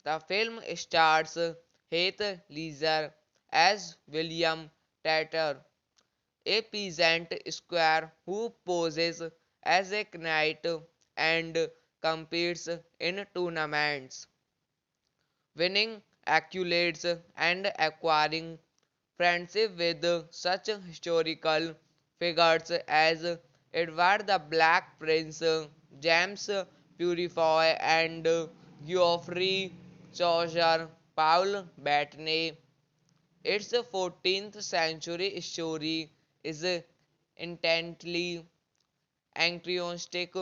The film stars Heath Ledger as William Tatter, a peasant squire who poses as a knight and competes in tournaments, winning accolades and acquiring friendship with such historical figures as Edward the Black Prince, James Purifoy, and Geoffrey Chaucer. Paul Bettany. Its 14th century story is intently anachronistic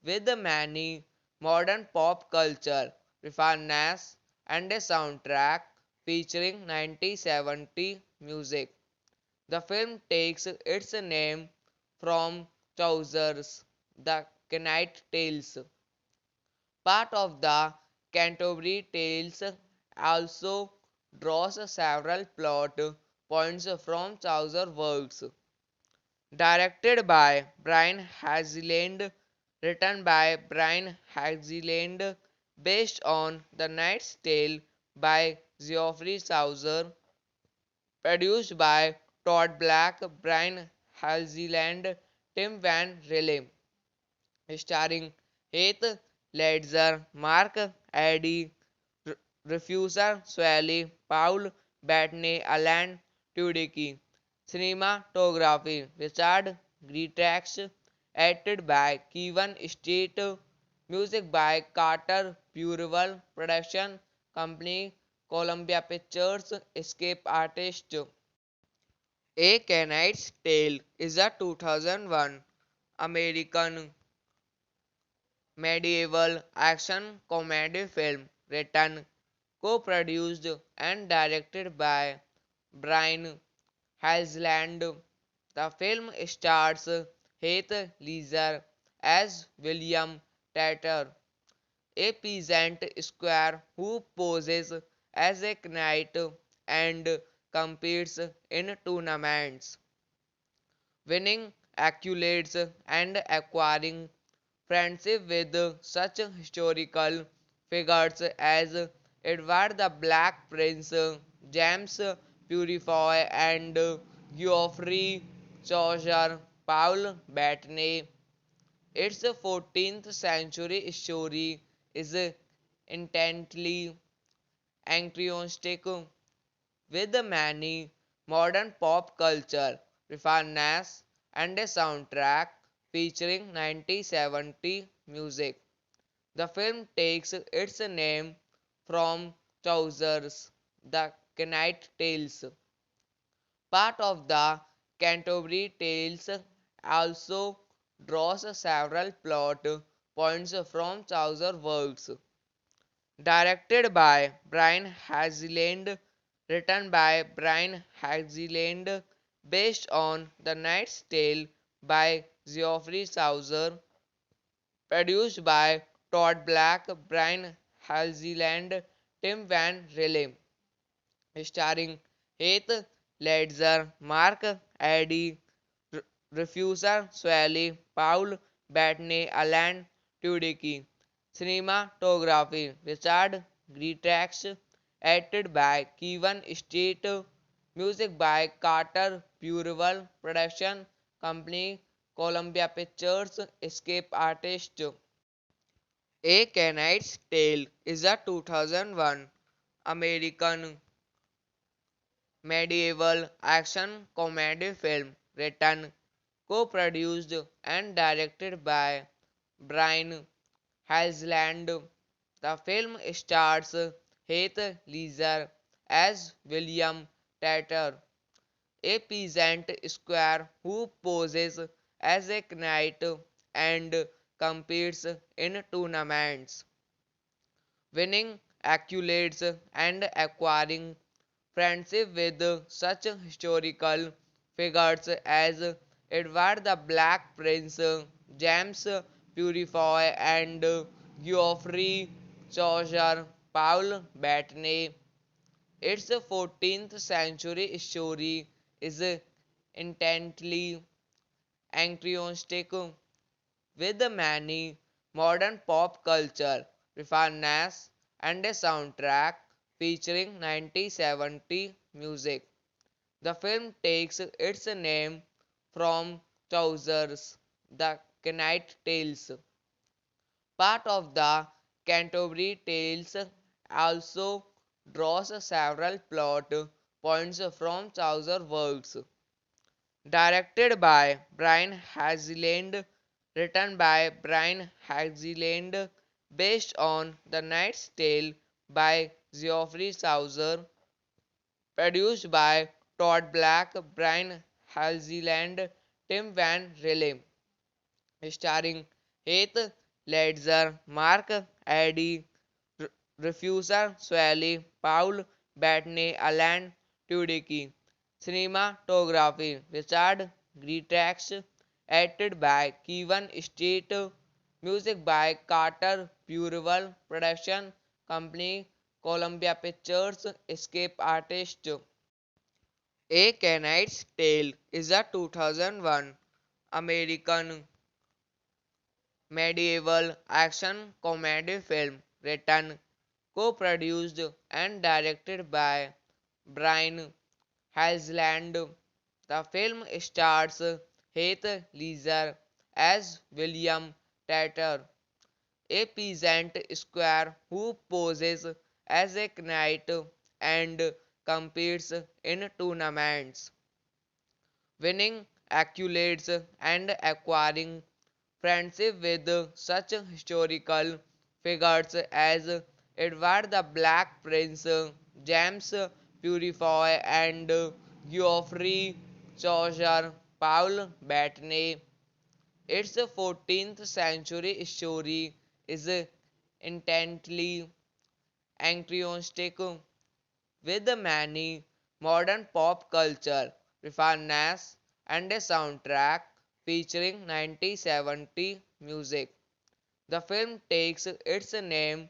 with many modern pop culture references and a soundtrack featuring 1970 music. The film takes its name from Chaucer's The Knight Tales. Part of the Canterbury Tales also draws several plot points from Chaucer works. Directed by Brian Hazeland, written by Brian Hazeland, based on The Knight's Tale by Geoffrey Chaucer, produced by Todd Black, Brian Hazeland, Tim Van Rille, starring Heath Ledger, Mark Addy, Refuser Swally, Paul Bettany, Alan Tudyk. Cinematography Richard Greentax, edited by Kevin Street, Music by Carter Burwell. Production company Columbia Pictures. Escape artist. A Knight's Tale is a 2001 American medieval action comedy film written, co-produced and directed by Brian Helgeland. The film stars Heath Ledger as William Tatter, a peasant squire who poses as a knight and competes in tournaments, winning accolades and acquiring friendship with such historical figures as Edward the Black Prince, James Purifoy, and Geoffrey Chaucer. Paul Bettany. Its 14th century story is intently anachronistic with many modern pop culture references and a soundtrack featuring 1970 music. The film takes its name from Chaucer's The Knight Tales. Part of the Canterbury Tales also draws several plot points from Chaucer's works. Directed by Brian Hazeland, written by Brian Hazeland, based on The Knight's Tale by Geoffrey Chaucer, produced by Todd Black, Brian Hazeland, Tim Van Rille, starring Heath Ledger, Mark Addy, Refuser Swally, Paul Bettany, Alan Tudyk. Cinematography Richard Greentax, edited by Kevin Street, music by Carter Burwell, production company Columbia Pictures, escape artist. A Knight's Tale is a 2001 American medieval action comedy film written, co-produced and directed by Brian Helgeland. The film stars Heath Ledger as William Tatter, a peasant squire who poses as a knight and competes in tournaments, winning accolades and acquiring friendship with such historical figures as Edward the Black Prince, James Purifoy, and Geoffrey Chaucer. Paul Bettany. Its 14th century story is intently anachronistic with many modern pop culture references and a soundtrack featuring 1970 music. The film takes its name from Chaucer's The Knight Tales. Part of the Canterbury Tales also draws several plot points from Chaucer's works. Directed by Brian Hazeland, written by Brian Hazeland, based on The Knight's Tale by Geoffrey Chaucer, produced by Todd Black, Brian Hazeland, Tim Van Rille, starring Heath Ledger, Mark Addy, Refuser Swally, Paul Bettany, Alan Tudyk. Cinematography Richard Greentax, edited by Kevin Street, music by Carter Burwell, production company Columbia Pictures, escape artist. A Knight's Tale is a 2001 American medieval action comedy film written, co-produced and directed by Brian Helgeland. The film stars Heath Ledger as William Tatter, a peasant squire who poses as a knight and competes in tournaments, winning accolades and acquiring friendship with such historical figures as Edward the Black Prince, James Purifoy, and Geoffrey Chaucer, Paul Bettany. Its 14th century story is intently anachronistic with many modern pop culture references and a soundtrack featuring 1970 music. The film takes its name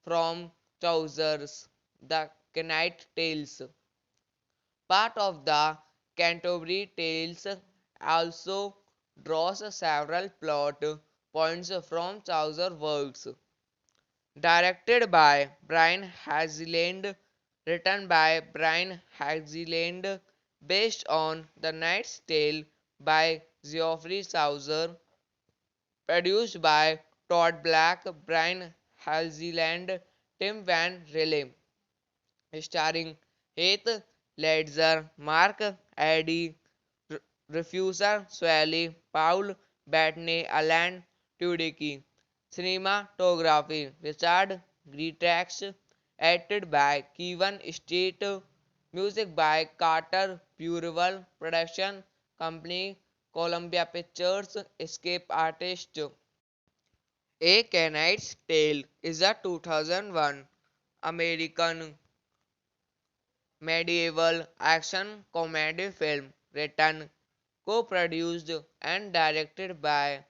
from Chaucer's The Knight Tales. Part of the Canterbury Tales also draws several plot points from Chaucer's works. Directed by Brian Hazeland, written by Brian Hazeland, based on The Knight's Tale by Geoffrey Chaucer, produced by Todd Black, Brian Hazeland, Tim Van Rille, starring Heath Ledger, Mark Addy, Refuser Swally, Paul Bettany, Alan Tudyk. Cinematography Richard Greentax, edited by Kevin Street, music by Carter Burwell, production company Columbia Pictures, escape artist. A Knight's Tale is a 2001 American medieval action comedy film written, co-produced and directed by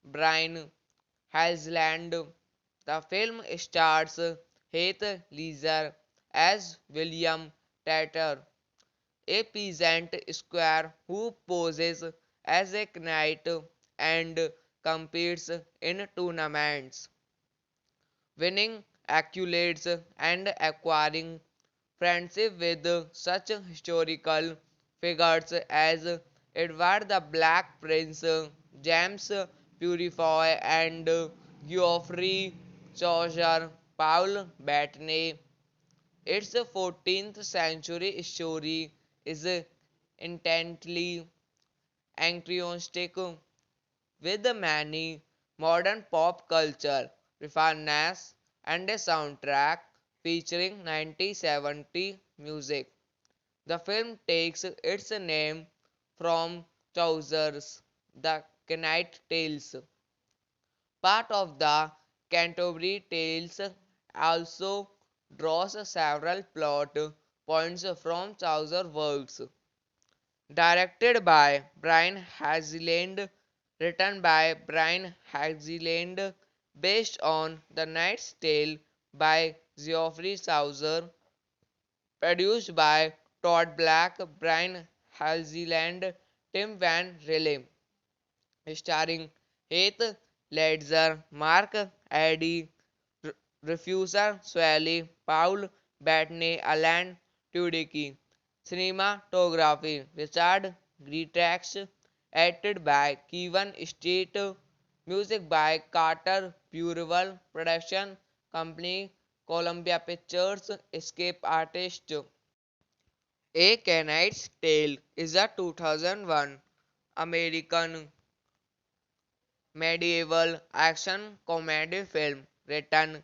Brian Hazeland. The film stars Heath Ledger as William Tatter, a peasant squire who poses as a knight and competes in tournaments, winning accolades and acquiring friendship with such historical figures as Edward the Black Prince, James Purifoy, and Geoffrey Chaucer, Paul Bettany. Its 14th century story is intently anachronistic with many modern pop culture references and a soundtrack featuring 1970 music. The film takes its name from Chaucer's The Knight Tales. Part of the Canterbury Tales also draws several plot points from Chaucer's works. Directed by Brian Hazeland, written by Brian Hazeland, based on The Knight's Tale by Geoffrey Chaucer, produced by Todd Black, Brian Hazeland, Tim Van Rille, starring Heath Ledger, Mark Addy, Refuser Swally, Paul Bettany, Alan Tudyk. Cinematography Richard Greentax, edited by Kevin Street, music by Carter Burwell, production company Columbia Pictures, escape artist. A Knight's Tale is a 2001 American medieval action comedy film written,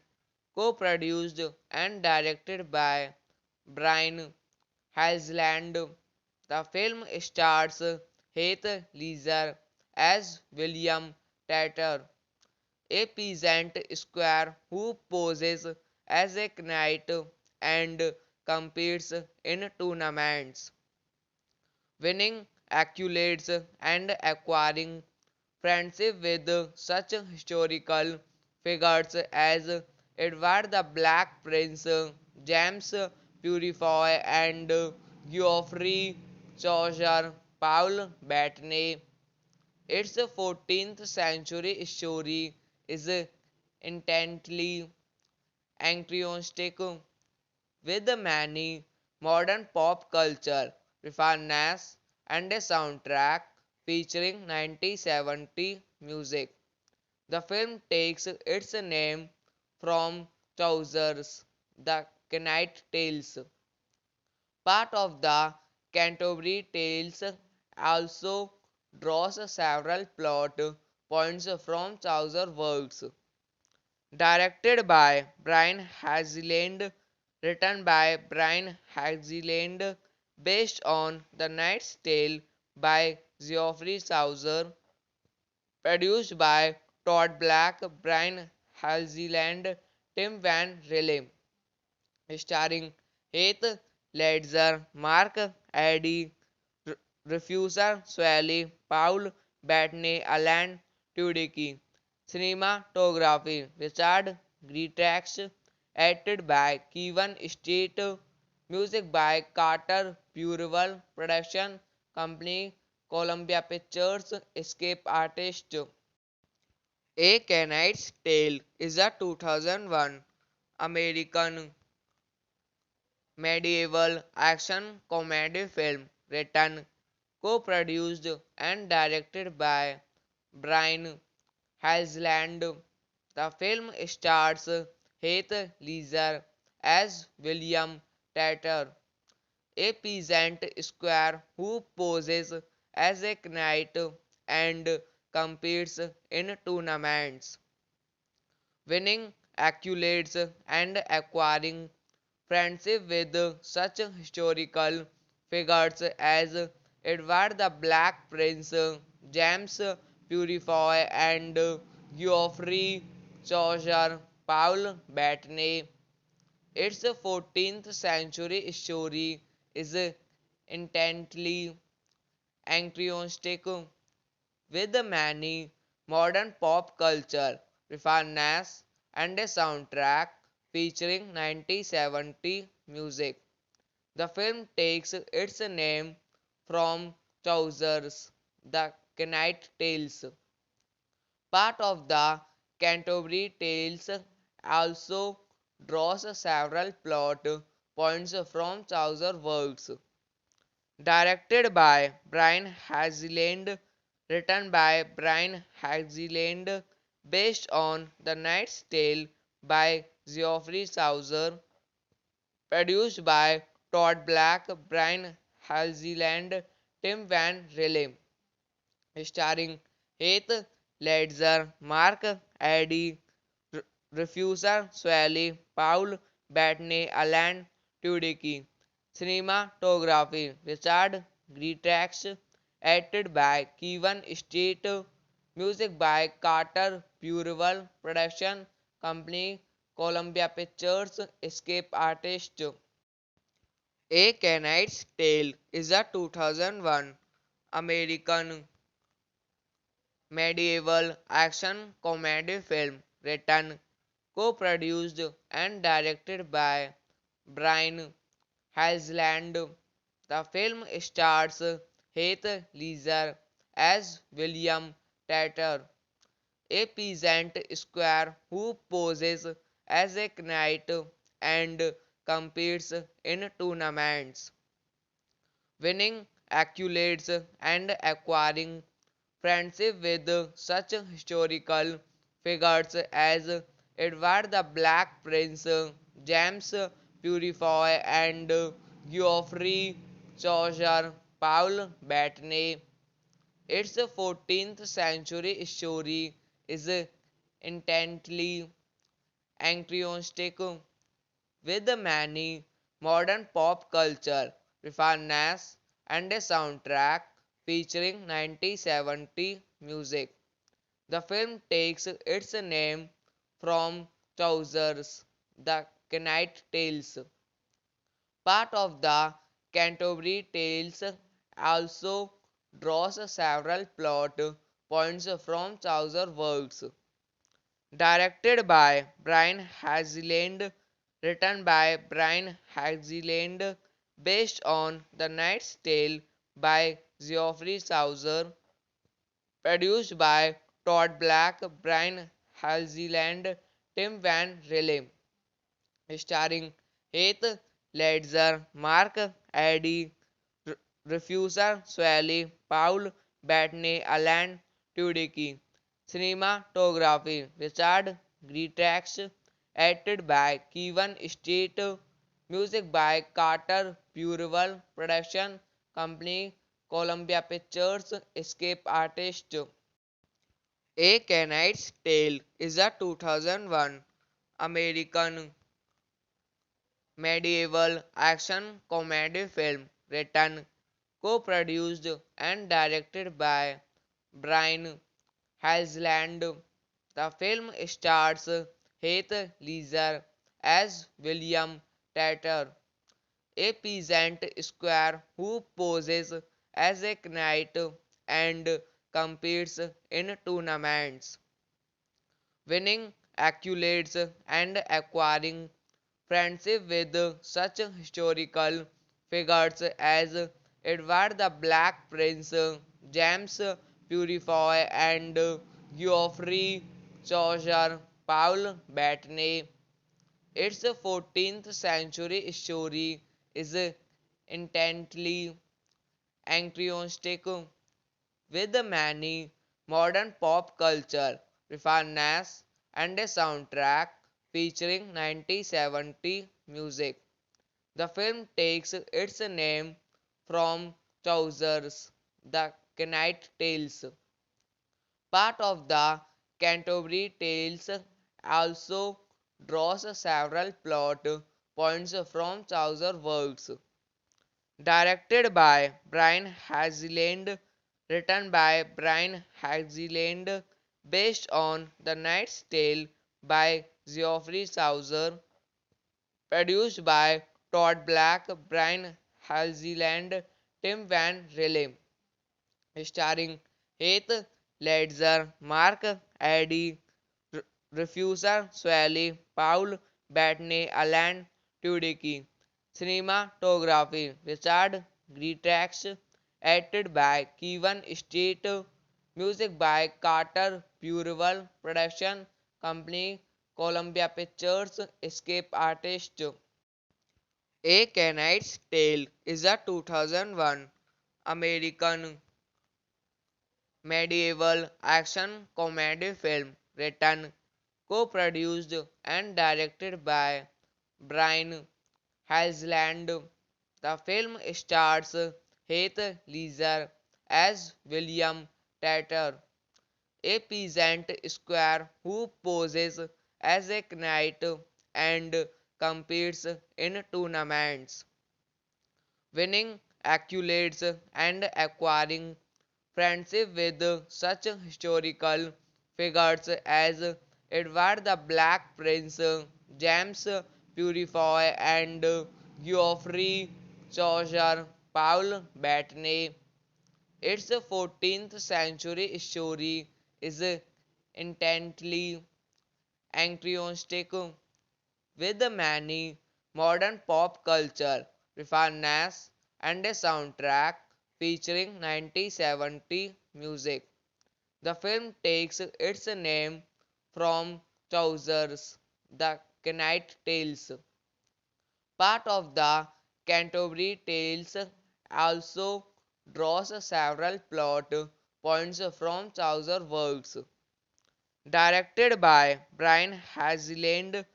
co-produced and directed by Brian Hazeland. The film stars Heath Ledger as William Tatter, a peasant squire who poses as a knight and competes in tournaments, winning accolades and acquiring friendship with such historical figures as Edward the Black Prince, James Purifoy, and Geoffrey Chaucer, Paul Bettany. Its 14th century story is intently anachronistic with many modern pop culture references and a soundtrack featuring 1970 music. The film takes its name from Chaucer's The Knight Tales. Part of the Canterbury Tales also draws several plot points from Chaucer works. Directed by Brian Haziland, written by Brian Haziland, based on The Knight's Tale by Geoffrey Chaucer, produced by Todd Black, Brian Haziland, Tim Van Rille, starring Heath Ledger, Mark Addy, Refuser Swally, Paul Bettany, Alan Tudyk. Cinematography Richard Greentax, edited by Kevin Street, music by Carter Burwell, production company Columbia Pictures, escape artist. A Canaanite's Tale is a 2001 American medieval action comedy film written, co-produced and directed by Brian Hansland. The film stars Heath Ledger as William Tatter, a peasant squire who poses as a knight and competes in tournaments, winning accolades and acquiring friendship with such historical figures as Edward the Black Prince, James Purifoy, and Geoffrey Chaucer, Paul Bettany. Its 14th century story is intently anachronistic with many modern pop culture references and a soundtrack featuring 1970 music. The film takes its name from Chaucer's The Knight Tales. Part of the Canterbury Tales also draws several plot points from Chaucer works. Directed by Brian Haziland, written by Brian Haziland, based on The Knight's Tale by Geoffrey Chaucer, produced by Todd Black, Brian Haziland, Tim Van Rille, starring Heath Ledger, Mark Addy, Refuser Swally, Paul Bettany, Alan Tudyk. Cinematography Richard Greentax, edited by Kevin Street, music by Carter Burwell, production company Columbia Pictures, escape artist. A Canaanite's Tale is a 2001 American medieval action comedy film written, co-produced and directed by Brian Hansland. The film stars Heath Ledger as William Tatter, a peasant squire who poses as a knight and competes in tournaments, winning accolades and acquiring friendship with such historical figures as Edward the Black Prince, James Purifoy, and Geoffrey Chaucer, Paul Bettany. Its 14th century story is intently anachronistic with many modern pop culture references and a soundtrack featuring 1970 music. The film takes its name from Chaucer's The Knight Tales. Part of the Canterbury Tales also draws several plot points from Chaucer works. Directed by Brian Haziland, written by Brian Haziland, based on The Knight's Tale by Geoffrey Chaucer, produced by Todd Black, Brian Haziland, Tim Van Rille, starring Heath Ledger, Mark Addy, Refuser Swally, Paul Bettany, Alan Tudyk. Cinematography Richard Greentax, edited by Kevin Street, music by Carter Burwell, production company Columbia Pictures, escape artist. A Knight's Tale is a 2001 American medieval action comedy film written, co-produced and directed by Brian Helgeland. The film stars Heath Ledger as William Tatter, a peasant squire who poses as a knight and competes in tournaments, winning accolades and acquiring friendship with such historical figures as Edward the Black Prince, James Purifoy, and Geoffrey Chaucer. Paul Bettany. Its 14th century story is intently anachronistic with many modern pop culture references and a soundtrack featuring 1970 music. The film takes its name from Chaucer's The Knight Tales. Part of the Canterbury Tales also draws several plot points from Chaucer's works. Directed by Brian Hazeland, written by Brian Hazeland, based on The Knight's Tale by Geoffrey Chaucer, produced by Todd Black, Brian Hazeland, Tim Van Rille, starring Heath Ledger, Mark Addy, Refuser Swally, Paul Bettany, Alan Tudyk. Cinematography Richard Greentax, edited by Kevin Street, music by Carter Burwell, production company Columbia Pictures, escape artist. A Knight's Tale is a 2001 American medieval action comedy film written, co-produced and directed by Brian Helgeland. The film stars Heath Ledger as William Tatter, a peasant squire who poses as a knight and competes in tournaments, winning accolades and acquiring friendship with such historical figures as Edward the Black Prince, James Purifoy, and Geoffrey Chaucer. Paul Bettany. Its 14th century story is intently anachronistic with many modern pop culture references and a soundtrack featuring 1970 music. The film takes its name from Chaucer's The Knight Tales. Part of the Canterbury Tales also draws several plot points from Chaucer's works. Directed by Brian Hazeland,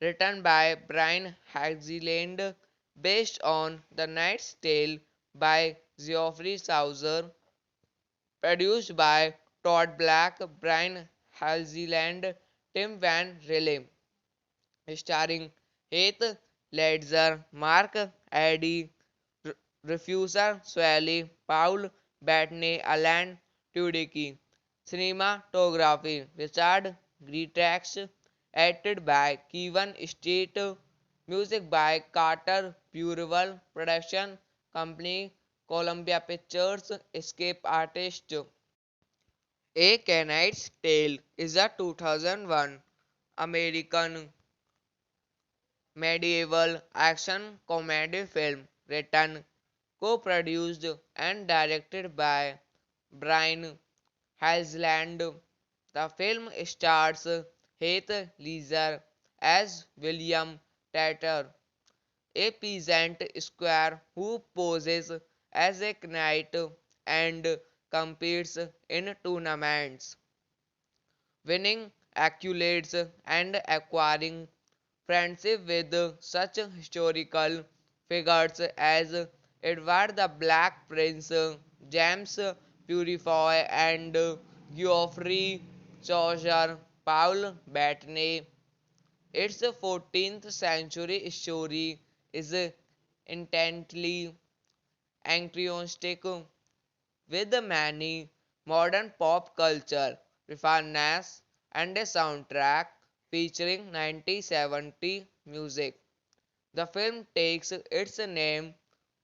written by Brian Hazeland, based on The Knight's Tale by Geoffrey Chaucer, produced by Todd Black, Brian Hazeland, Tim Van Rille, starring Heath Ledger, Mark Addy, Refuser Swally, Paul Bettany, Alan Tudyk. Cinematography Richard Greentax, edited by Kevin Street, music by Carter Burwell, production company Columbia Pictures, escape artist. A Knight's Tale is a 2001 American medieval action comedy film written, co-produced and directed by Brian Helgeland. The film stars Heath Ledger as William Tatter, a peasant squire who poses as a knight and competes in tournaments, winning accolades and acquiring friendship with such historical figures as Edward the Black Prince, James Purifoy, and Geoffrey Chaucer, Paul Bettany. Its 14th century story is intently anachronistic with many modern pop culture references and a soundtrack featuring 1970 music. The film takes its name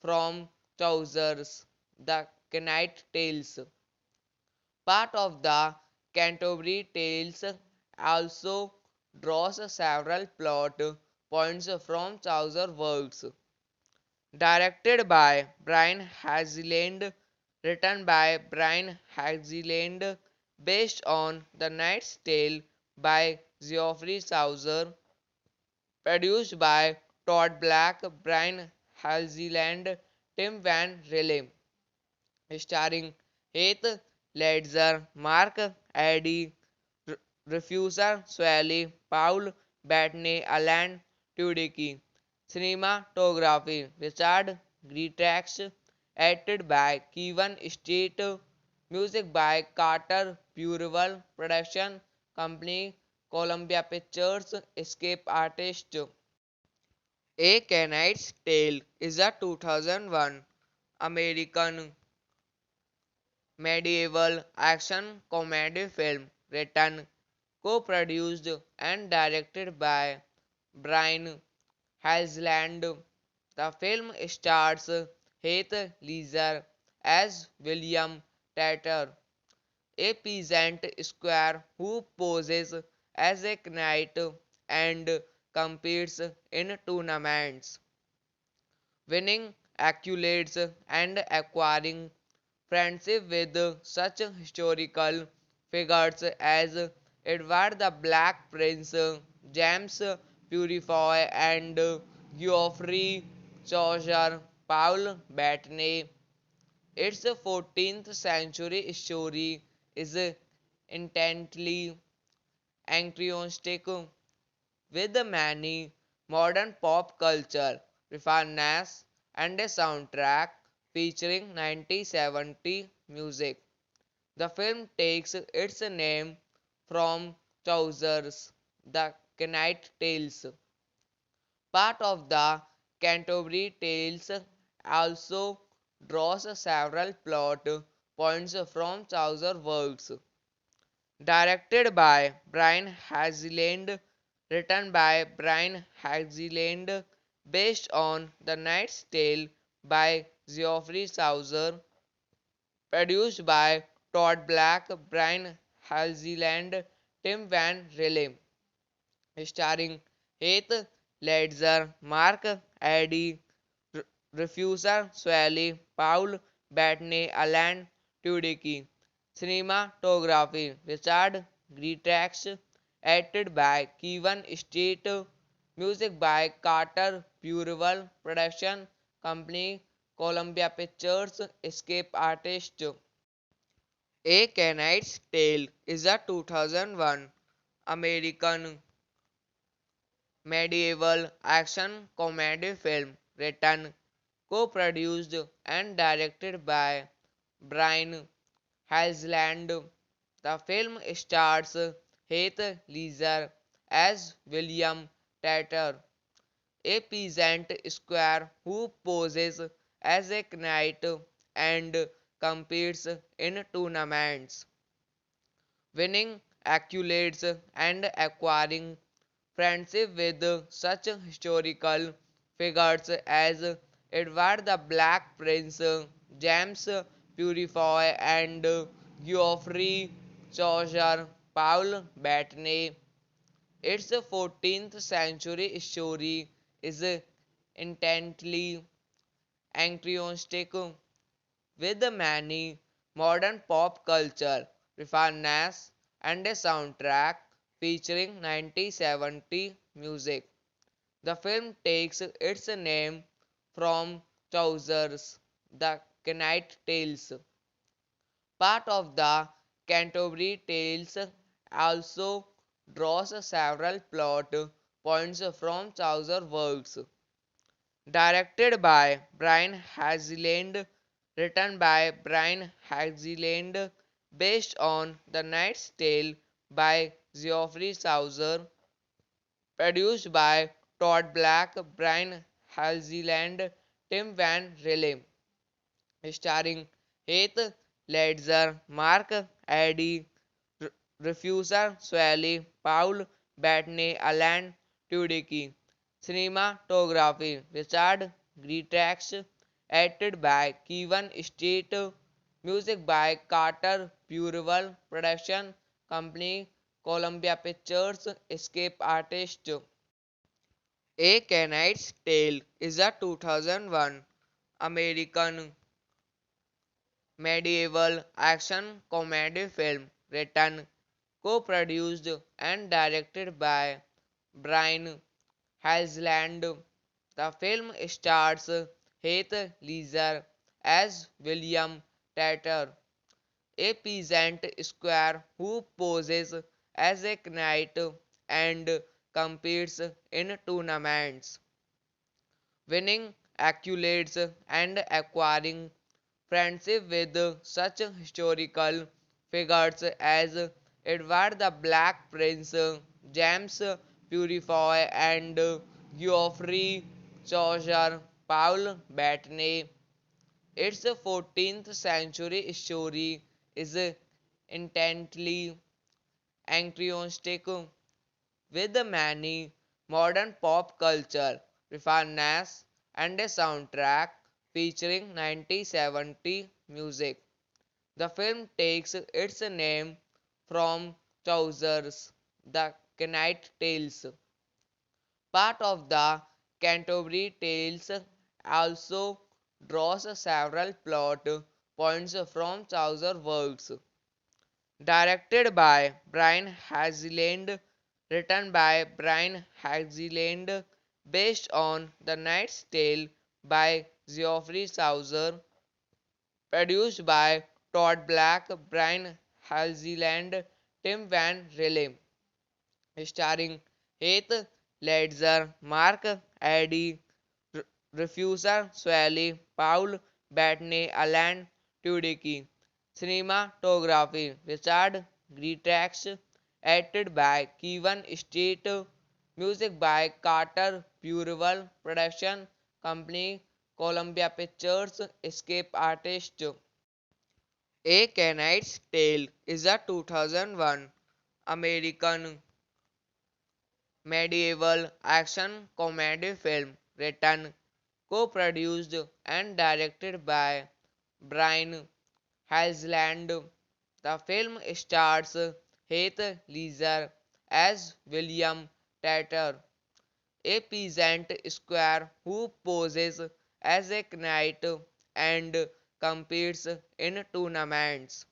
from Chaucer's The Knight Tales. Part of the Canterbury Tales also draws several plot points from Chaucer's works. Directed by Brian Hazeland, written by Brian Hazeland, based on The Knight's Tale by Geoffrey Chaucer, produced by Todd Black, Brian Hazeland, Tim Van Rille, starring Heath Ledger, Mark Addy, Refuser Swally, Paul Bettany, Alan Tudyk. Cinematography Richard Greentax, edited by Kevin Street, music by Carter Burwell, production company Columbia Pictures, escape artist. A Knight's Tale is a 2001 American medieval action comedy film written, co-produced and directed by Brian Hazeland. The film stars Heath Ledger as William Tatter, a peasant squire who poses as a knight and competes in tournaments, winning accolades and acquiring friendship with such historical figures as Edward the Black Prince, James Purifoy, and Geoffrey Chaucer, Paul Bettany. Its 14th century story is intently anachronistic with many modern pop culture references and a soundtrack featuring 1970 music. The film takes its name from Chaucer's The Knight Tales. Part of the Canterbury Tales also draws several plot points from Chaucer's works. Directed by Brian Hazeland, written by Brian Hazeland, based on The Knight's Tale by Geoffrey Chaucer, produced by Todd Black, Brian Hazeland, Tim Van Rille, starring Heath Ledger, Mark Addy, Refuser Swally, Paul Bettany, Alan Tudyk. Cinematography Richard Greentax, edited by Kevin Street, music by Carter Burwell, production company Columbia Pictures, escape artist. A Knight's Tale is a 2001 American medieval action comedy film written, co-produced and directed by Brian Hazeland. The film stars Heath Ledger as William Tatter, a peasant squire who poses as a knight and competes in tournaments, winning accolades and acquiring friendship with such historical figures as Edward the Black Prince, James Purifoy, and Geoffrey Chaucer, Paul Bettany. Its 14th century story is intently anachronistic with many modern pop culture references and a soundtrack featuring 1970 music. The film takes its name from Chaucer's The Knight Tales. Part of the Canterbury Tales also draws several plot points from Chaucer's works. Directed by Brian Hazeland, written by Brian Hazeland, based on The Knight's Tale by Geoffrey Chaucer, produced by Todd Black, Brian Halseyland, Tim Van Rille, starring Heath Ledger, Mark Addy, Refuser Swally, Paul Bettany, Alan Tudyk. Cinematography Richard Greentax, edited by Kevin State, music by Carter Burwell, production company Columbia Pictures, Escape Artist. A Canaanite's Tale is a 2001 American medieval action comedy film written, co-produced and directed by Brian Hasland. The film stars Heath Ledger as William Tatter, a peasant squire who poses as a knight and competes in tournaments, winning accolades and acquiring friendship with such historical figures as Edward the Black Prince, James Purifoy, and Geoffrey Chaucer. Paul Bettany. Its 14th century story is intently anachronistic with many modern pop culture references and a soundtrack featuring 1970 music. The film takes its name from Chaucer's The Knight Tales. Part of the Canterbury Tales also draws several plot points from Chaucer's works. Directed by Brian Hazeland, written by Brian Hazeland, based on The Knight's Tale by Geoffrey Chaucer, produced by Todd Black, Brian Hazeland, Tim Van Rille, starring Heath Ledger, Mark Addy, Refuser Swally, Paul Bettany, Alan Tudyk. Cinematography Richard Greentax, edited by Kevin State, music by Carter Burwell, production company Columbia Pictures, Escape Artist. A Canaanite's Tale is a 2001 American medieval action comedy film written, co-produced and directed by Brian Hasland. The film stars Heath Ledger as William Tatter, a peasant squire who poses as a knight and competes in tournaments,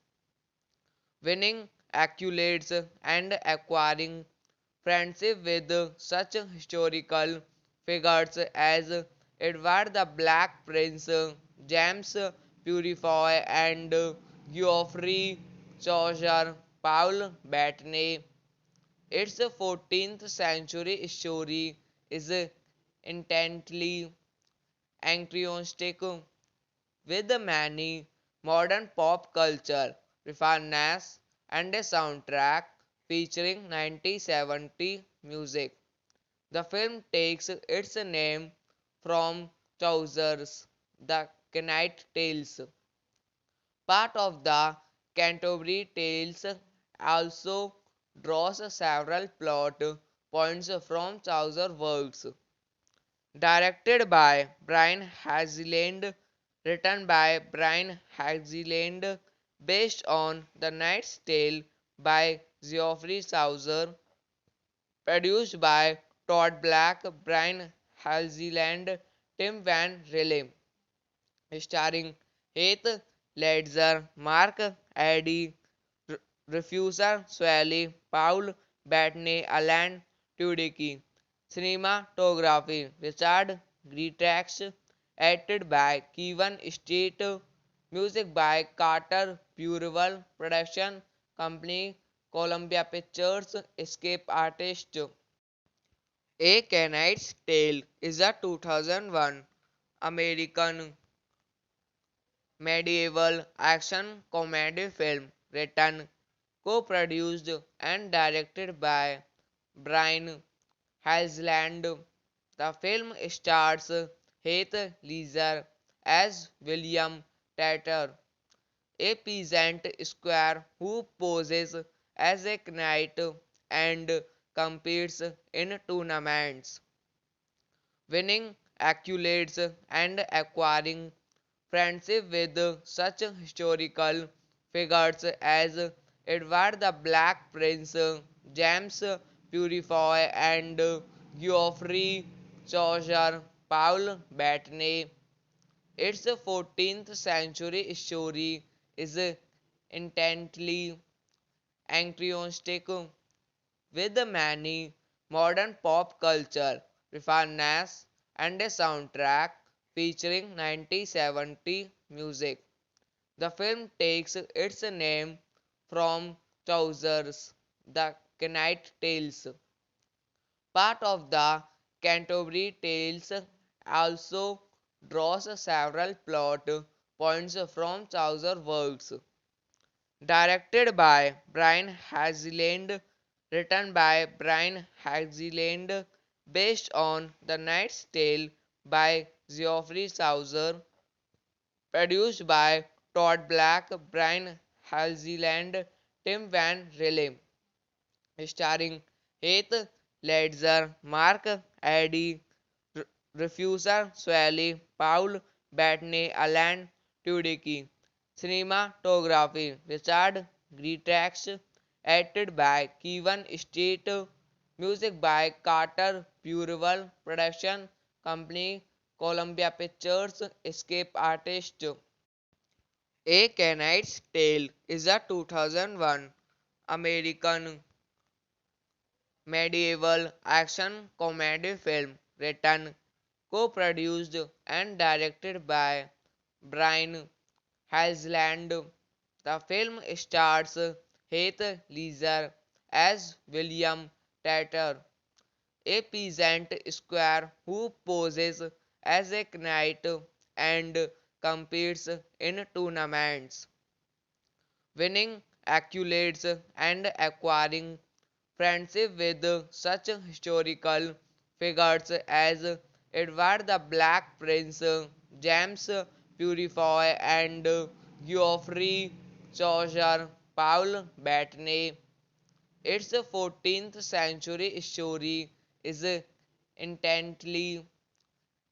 winning accolades and acquiring friendship with such historical figures as Edward the Black Prince, James Purifoy, and Geoffrey Chaucer. Paul Bettany. Its 14th century story is intently anachronistic with many modern pop culture references and a soundtrack featuring 1970 music. The film takes its name from Chaucer's The Knight Tales. Part of the Canterbury Tales also draws several plot points from Chaucer's works. Directed by Brian Hazeland, written by Brian Hazeland, based on The Knight's Tale by Geoffrey Chaucer, produced by Todd Black, Brian Hazeland, Tim Van Rille, starring Heath Ledger, Mark Addy, Refuser Swally, Paul Bettany, Alan Tudyk. Cinematography Richard Greentax, edited by Kevin State, music by Carter Burwell, production company Columbia Pictures, Escape Artist. A Canaanite's Tale is a 2001 American medieval action comedy film written, co-produced and directed by Brian Helgeland. The film stars Heath Ledger as William Tatter, a peasant squire who poses as a knight and competes in tournaments, winning accolades and acquiring friendship with such historical figures as Edward the Black Prince, James Purifoy, and Geoffrey Chaucer. Paul Bettany. Its 14th century story is intently anachronistic with many modern pop culture references and a soundtrack featuring 1970 music. The film takes its name from Chaucer's The Knight Tales. Part of the Canterbury Tales also draws several plot points from Chaucer's works. Directed by Brian Hazeland, written by Brian Hazeland, based on The Knight's Tale by Geoffrey Chaucer, produced by Todd Black, Brian Hazeland, Tim Van Rille, starring Heath Ledger, Mark Addy, Refuser Swally, Paul Bettany, Alan Tudyk. Cinematography Richard Greentax, edited by Kevin Street, music by Carter Burwell, production company Columbia Pictures, escape artist. A Knight's Tale is a 2001 American medieval action comedy film written, co-produced and directed by Brian Helgeland. The film stars Heath Ledger as William Tatter, a peasant squire who poses as a knight and competes in tournaments, winning accolades and acquiring friendship with such historical figures as Edward the Black Prince, James Purifoy, and Geoffrey Chaucer. Paul Bettany. Its 14th century story is intently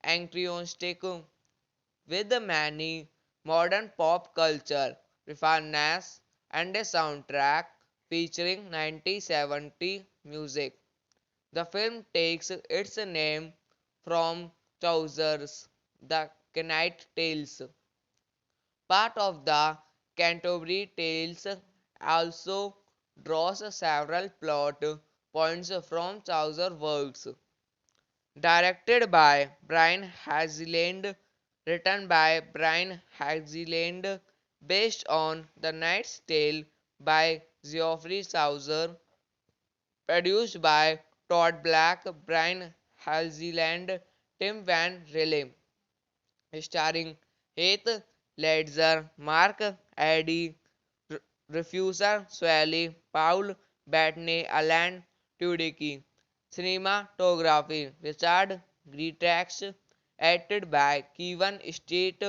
anachronistic with many modern pop culture references and a soundtrack featuring 1970 music. The film takes its name from Chaucer's The Knight Tales. Part of the Canterbury Tales also draws several plot points from Chaucer's works. Directed by Brian Hazeland, written by Brian Hazeland, based on The Knight's Tale by Geoffrey Chaucer, produced by Todd Black, Brian Hazeland, Tim Van Rille, starring Heath Ledger, Mark Addy, Refuser Swally, Paul Bettany, Alan Tudyk. Cinematography Richard Greentax, edited by Kevin Street,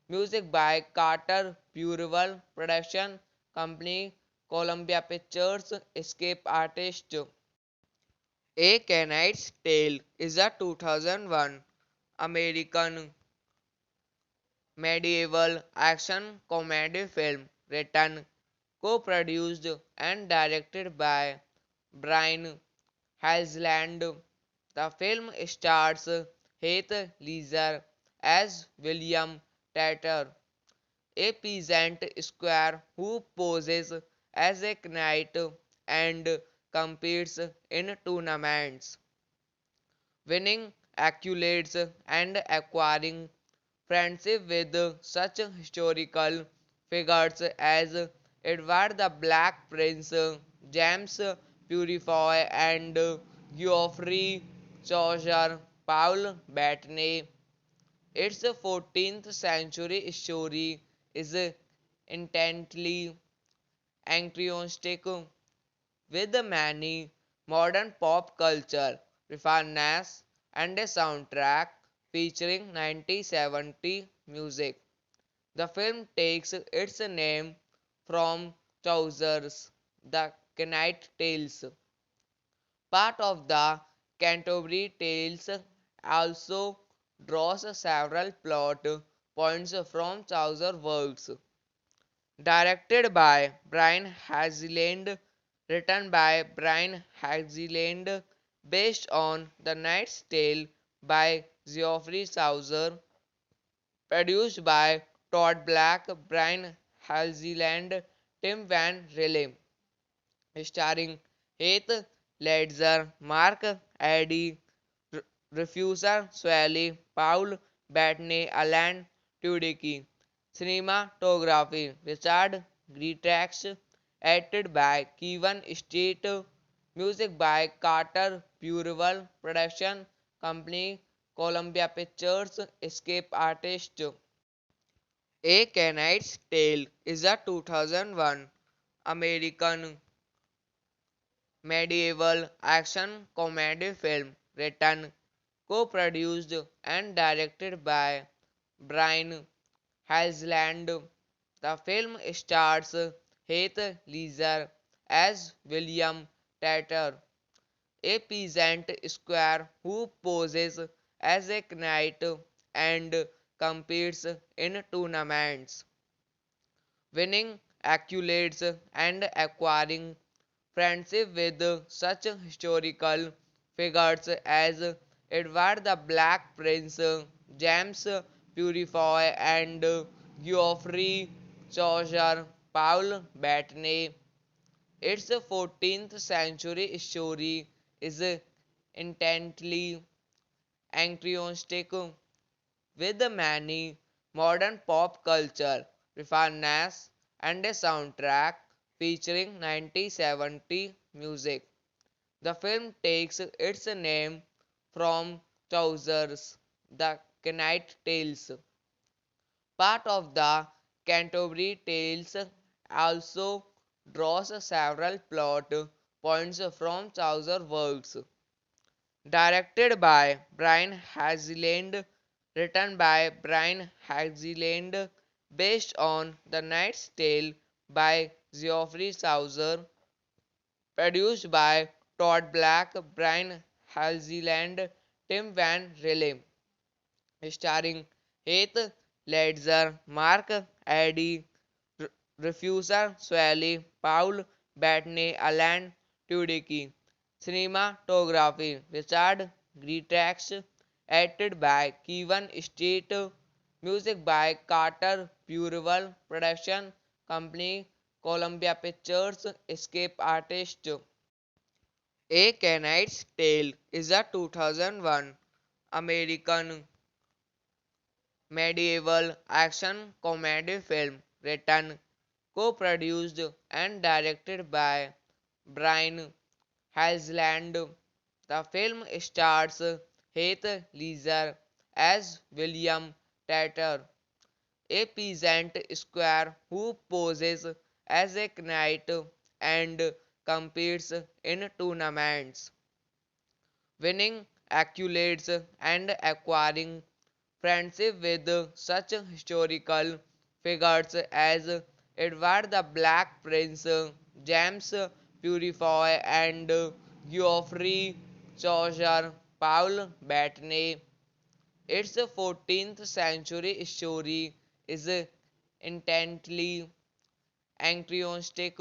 music by Carter Burwell, production company Columbia Pictures, escape artist. A Knight's Tale is a 2001 American medieval action comedy film written, co-produced and directed by Brian Helgeland. The film stars Heath Ledger as William Tatter, a peasant squire who poses as a knight and competes in tournaments, winning accolades and acquiring friendship with such historical figures as Edward the Black Prince, James Purifoy, and Geoffrey Chaucer. Paul Bettany. Its 14th century story is intently enthusiastic with many modern pop culture references and a soundtrack featuring 1970 music. The film takes its name from Chaucer's The Knight Tales. Part of the Canterbury Tales also draws several plot points from Chaucer's works. Directed by Brian Hazeland, written by Brian Hazeland, based on The Knight's Tale by Geoffrey Chaucer, produced by Todd Black, Brian Hazeland, Tim Van Rille, starring Heath Ledger, Mark Addy, Refuser Swally, Paul Bettany, Alan Tudyk. Cinematography Richard Greentax, edited by Kevin State, music by Carter Burwell, production company Columbia Pictures, Escape Artist. A Knight's Tale is a 2001 American medieval action comedy film written, co-produced and directed by Brian Hazeland. The film stars Heath Ledger as William Tatter, a peasant squire who poses as a knight and competes in tournaments, winning accolades and acquiring friendship with such historical figures as Edward the Black Prince, James Purifoy, and Geoffrey Chaucer. Paul Bettany. Its 14th century story is intently anachronistic with many modern pop culture references and a soundtrack featuring 1970 music. The film takes its name from Chaucer's The Knight Tales. Part of the Canterbury Tales also draws several plot points from Chaucer's works. Directed by Brian Hazeland, written by Brian Hazeland, based on The Knight's Tale by Geoffrey Chaucer, produced by Todd Black, Brian Hazeland, Tim Van Rille, starring Heath Ledger, Mark Addy, Refuser Swally, Paul Bettany, Alan Tudyk. Cinematography Richard Greentax, edited by Kevin State, music by Carter Burwell, production company Columbia Pictures, Escape Artist. A Knight's Tale is a 2001 American medieval action comedy film written, co-produced and directed by Brian Hazeland. The film stars Heath Ledger as William Tatter, a peasant squire who poses as a knight and competes in tournaments, winning accolades and acquiring friendship with such historical figures as Edward the Black Prince, James Purifoy, and Geoffrey Chaucer. Paul Bettany. Its 14th century story is intently anachronistic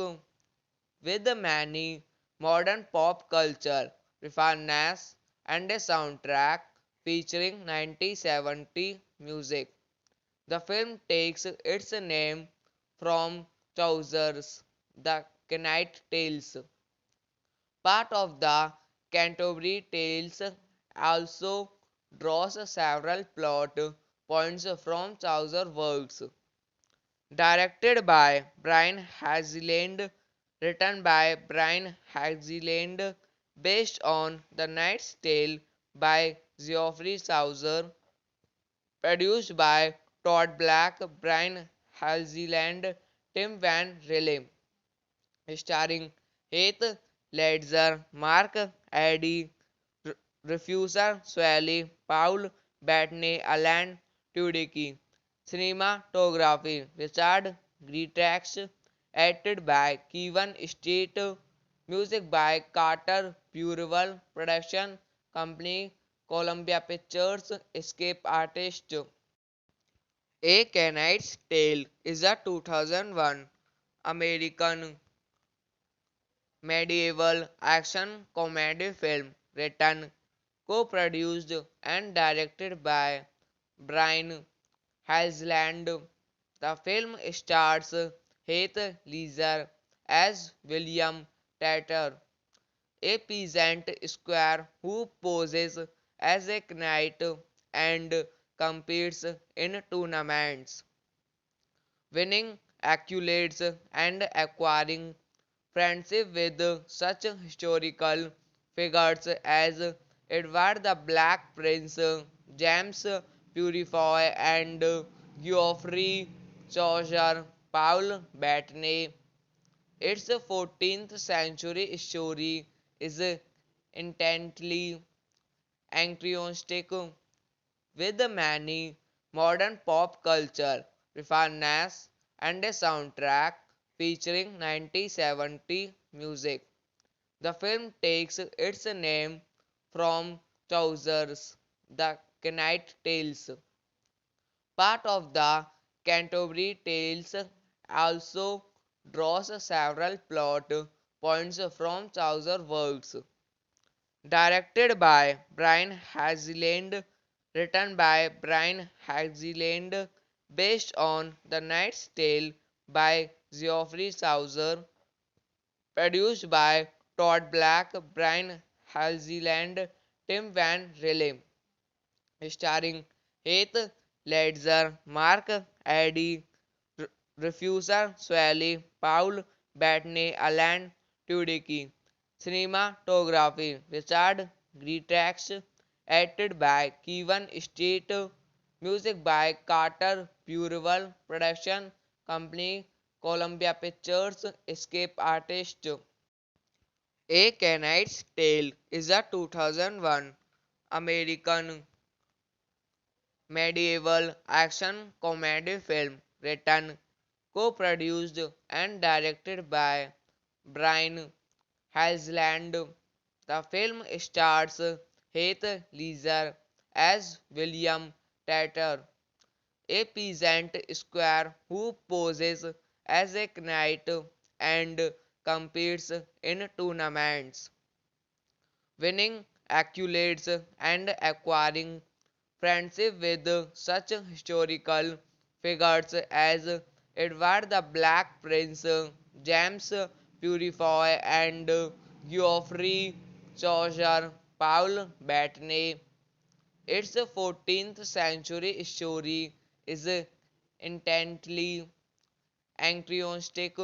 with many modern pop culture references and a soundtrack featuring 1970 music. The film takes its name from Chaucer's The Knight Tales. Part of the Canterbury Tales also draws several plot points from Chaucer's works. Directed by Brian Hazeland, written by Brian Hazeland, based on The Knight's Tale by Geoffrey Chaucer, produced by Todd Black, Brian Hazeland, Tim Van Rille, starring Heath Ledger, Mark Addy, Refuser Swally, Paul Bettany, Alan Tudyk. Cinematography Richard Greentax, edited by Kevin Street, music by Carter Burwell, production company Columbia Pictures, Escape Artist. A Canaanite's Tale is a 2001 American medieval action comedy film written, co-produced and directed by Brian Hasland. The film stars Heath Ledger as William Tatter, a peasant squire who poses as a knight and competes in tournaments, winning accolades and acquiring friendship with such historical figures as Edward the Black Prince, James Purifoy, and Geoffrey Chaucer. Paul Bettany. Its 14th century story is intently anachronistic with many modern pop culture references and a soundtrack featuring 1970 music. The film takes its name from Chaucer's The Knight Tales. Part of the Canterbury Tales also draws several plot points from Chaucer's works. Directed by Brian Hazeland, written by Brian Hazeland, based on The Knight's Tale by Geoffrey Chaucer, produced by Todd Black, Brian Hazeland, Tim Van Rille, starring Heath Ledger, Mark Addy, Refuser Swally, Paul Bettany, Alan Tudyk. Cinematography Richard Greentax, edited by Kevin Street, music by Carter Burwell, production company Columbia Pictures, Escape Artist. A Canaanite's Tale is a 2001 American medieval action comedy film written, co-produced and directed by Brian Hasland. The film stars Heath Ledger as William Tatter, a peasant squire who poses as a knight and competes in tournaments, winning accolades and acquiring friendship with such historical figures as Edward the Black Prince, James Purifoy, and Geoffrey Chaucer. Paul Bettany. Its 14th century story is intently anachronistic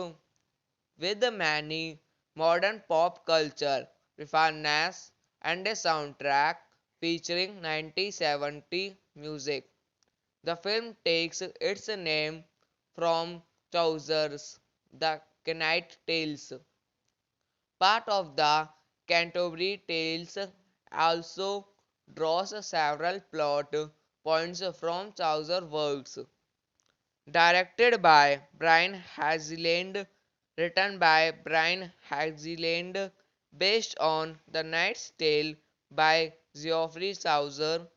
with many modern pop culture references and a soundtrack featuring 1970 music. The film takes its name from Chaucer's The Knight Tales. Part of the Canterbury Tales also draws several plot points from Chaucer's works. Directed by Brian Hazeland, written by Brian Hazeland, based on The Knight's Tale by Geoffrey Chaucer,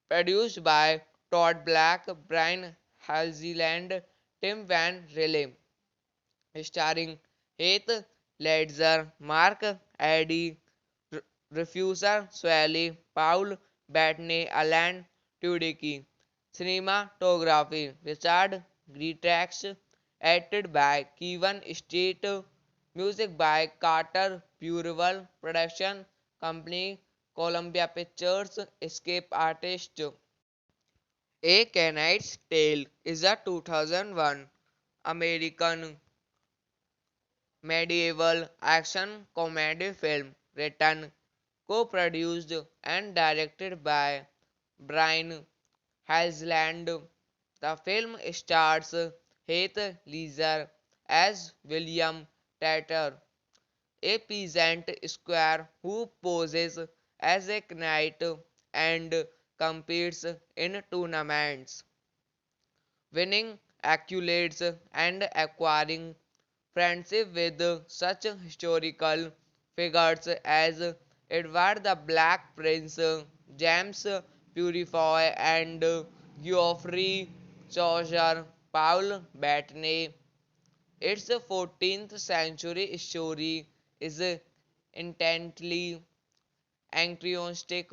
produced by Todd Black, Brian Hazeland, Tim Van Rille, starring Heath Ledger, Mark Addy, Refuser Swally, Paul Bettany, Alan Tudyk. Cinematography Richard Greentax, edited by Kevin Street, music by Carter Burwell, production company Columbia Pictures, Escape Artist. A Canaanite's Tale is a 2001 American medieval action comedy film written, co-produced and directed by Brian Hasland. The film stars Heath Ledger as William Tatter, a peasant squire who poses as a knight and competes in tournaments, winning accolades and acquiring friendship with such historical figures as Edward the Black Prince, James Purifoy, and Geoffrey Chaucer, Paul Bettany. Its 14th century story is intently anachronistic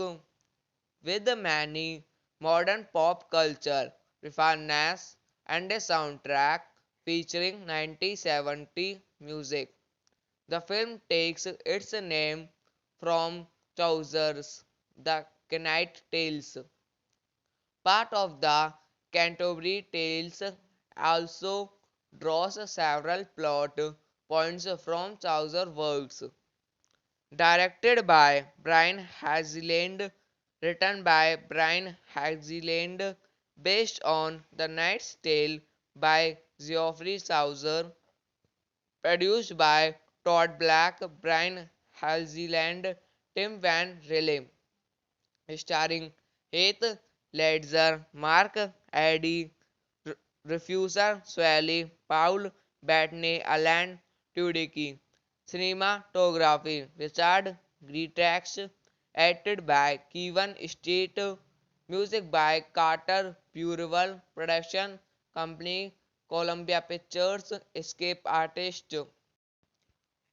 with many modern pop culture references and a soundtrack featuring 1970 music. The film takes its name from Chaucer's The Knight Tales. Part of the Canterbury Tales also draws several plot points from Chaucer's works. Directed by Brian Hazeland, written by Brian Hazeland, based on The Knight's Tale by Geoffrey Chaucer, produced by Todd Black, Brian Hazeland, Tim Van Rille, starring Heath Ledger, Mark Addy, Refuser Swally, Paul Bettany, Alan Tudyk. Cinematography Richard Greentax, edited by Kevin State, music by Carter Burwell, production company Columbia Pictures, Escape Artist.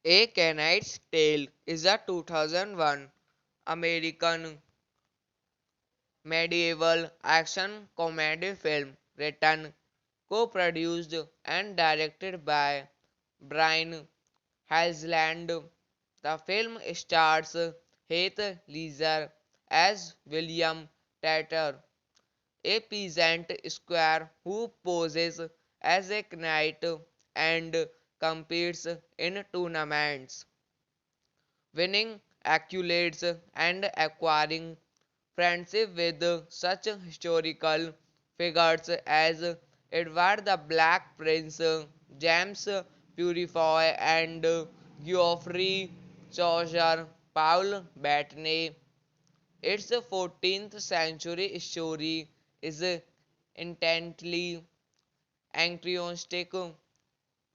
A Knight's Tale is a 2001 American medieval action comedy film written, co-produced and directed by Brian Hazeland. The film stars Heath Ledger as William Tatter, a peasant squire who poses as a knight and competes in tournaments, winning accolades and acquiring friendship with such historical figures as Edward the Black Prince, James Purifoy, and Geoffrey Chaucer, Paul Bettany. Its 14th century story is intently anachronistic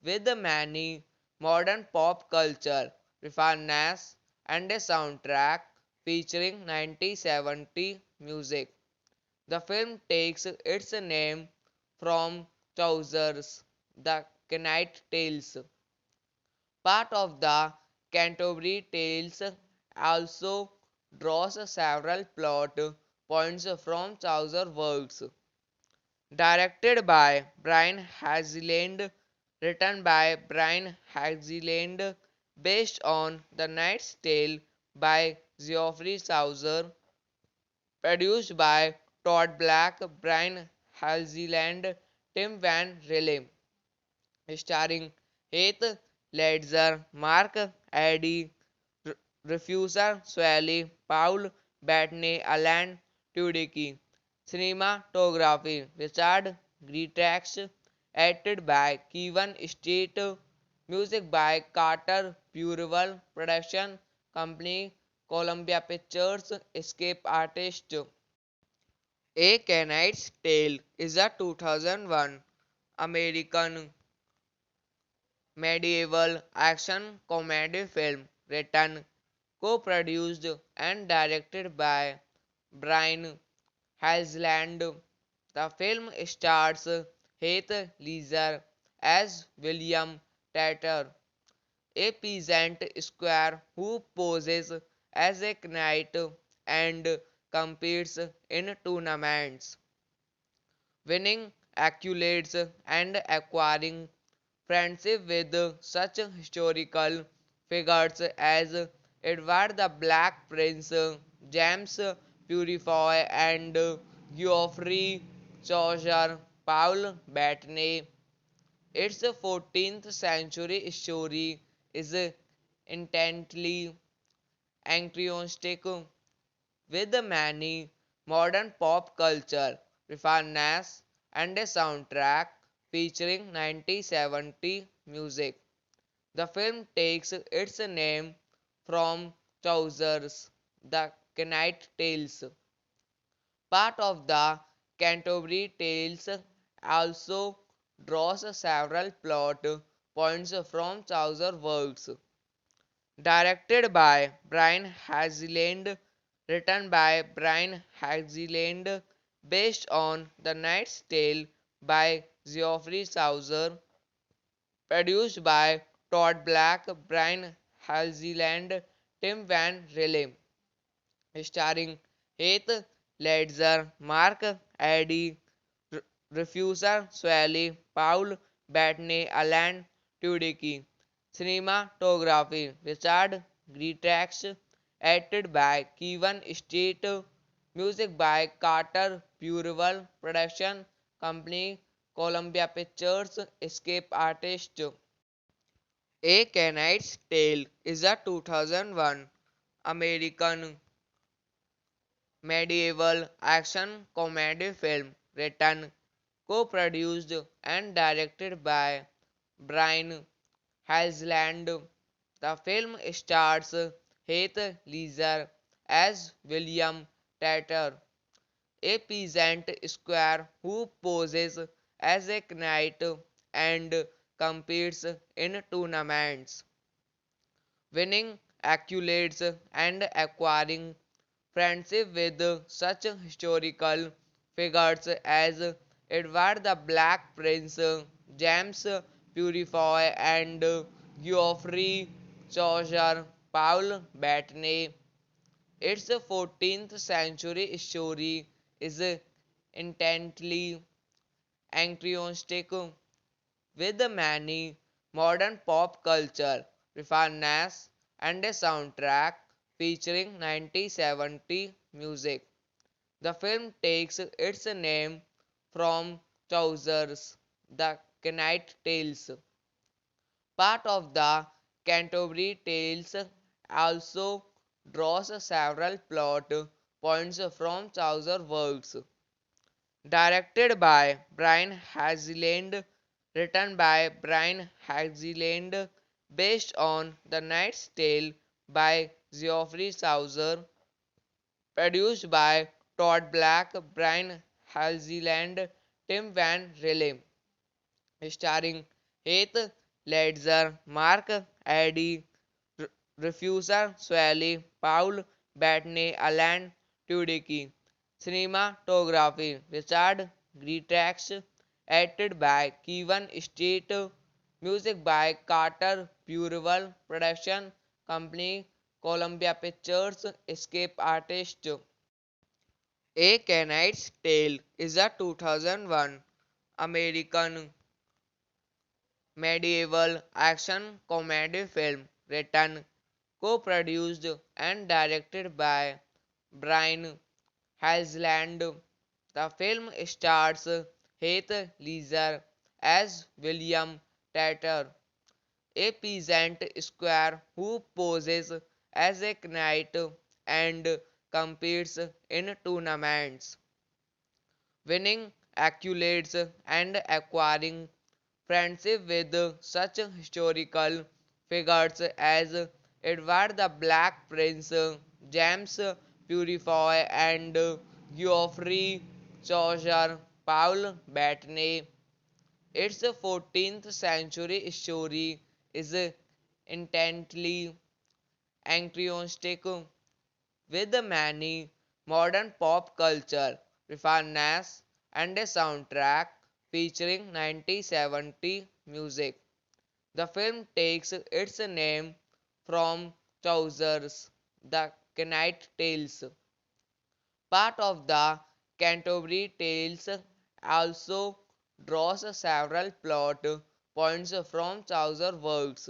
with many modern pop culture references and a soundtrack featuring 1970 music. The film takes its name from Chaucer's The Knight Tales. Part of the Canterbury Tales also draws several plot points from Chaucer's works. Directed by Brian Hazeland, written by Brian Hazeland, based on The Knight's Tale by Geoffrey Chaucer, produced by Todd Black, Brian Hazeland, Tim Van Rille, starring Heath Ledger, Mark Addy, Refuser Swally, Paul Bettany, Alan Tudyk. Cinematography Richard Greentax, edited by Kevin State, music by Carter Burwell, production company Columbia Pictures, Escape Artist. A Knight's Tale is a 2001 American medieval action comedy film written, co-produced and directed by Brian Hazeland. The film stars Heath Ledger as William Tatter, a peasant squire who poses as a knight and competes in tournaments, winning accolades and acquiring friendship with such historical figures as Edward the Black Prince, James Purifoy, and Geoffrey Chaucer, Paul Bettany. Its 14th century story is intently anachronistic with many modern pop culture references and a soundtrack featuring 1970 music. The film takes its name from Chaucer's The Knight Tales. Part of the Canterbury Tales also draws several plot points from Chaucer works. Directed by Brian Hazeland, written by Brian Hazeland, based on The Knight's Tale by Geoffrey Chaucer, produced by Todd Black, Brian Hazeland, Tim Van Rille, starring Heath Ledger, Mark Addy, Refuser Swally, Paul Bettany, Alan Tudyk. Cinematography Richard Greentax, edited by Kevin Street, music by Carter Burwell, production company Columbia Pictures, Escape Artist. A Knight's Tale is a 2001 American medieval action comedy film written, co-produced and directed by Brian Hazeland. The film stars Heath Ledger as William Tatter, a peasant squire who poses as a knight and competes in tournaments, winning accolades and acquiring friendship with such historical figures as Edward the Black Prince, James Purifoy, and Geoffrey Chaucer. Paul Bettany. Its 14th century story is intently anachronistic with many modern pop culture references and a soundtrack featuring 1970 music. The film takes its name from Chaucer's The Knight Tales. Part of the Canterbury Tales also draws several plot points from Chaucer works. Directed by Brian Hazeland, written by Brian Hazeland, based on The Knight's Tale by Geoffrey Chaucer, produced by Todd Black, Brian Hazeland, Tim Van Rille, starring Heath Ledger, Mark Addy, Refuser Swally, Paul Bettany, Alan Tudyk. Cinematography Richard Greentax, edited by Kevin Street, music by Carter Burwell, production company Columbia Pictures, Escape Artist. A Knight's Tale is a 2001 American medieval action comedy film written, co-produced and directed by Brian Hazeland. The film stars Heath Ledger as William Tatter, a peasant squire who poses as a knight and competes in tournaments, winning accolades and acquiring friendship with such historical figures as Edward the Black Prince, James Purifoy, and Geoffrey Chaucer. Paul Bettany. Its 14th century story is intently anachronistic with many modern pop culture references and a soundtrack featuring 1970 music. The film takes its name from Chaucer's The Knight Tales. Part of the Canterbury Tales also draws several plot points from Chaucer works.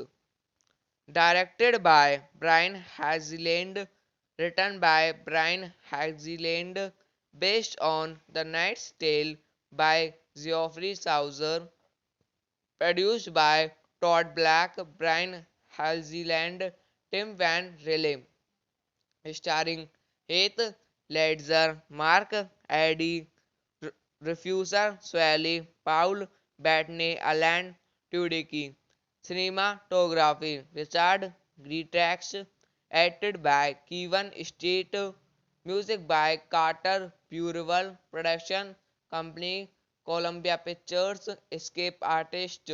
Directed by Brian Hazeland, written by Brian Hazeland, based on The Knight's Tale by Geoffrey Chaucer, produced by Todd Black, Brian Hazeland, Tim Van Rille, starring Heath Ledger, Mark Addy, Refuser Swally, Paul Bettany, Alan Tudyk. Cinematography Richard Greentax, edited by Kevin Street, music by Carter Burwell, production company Columbia Pictures, escape artist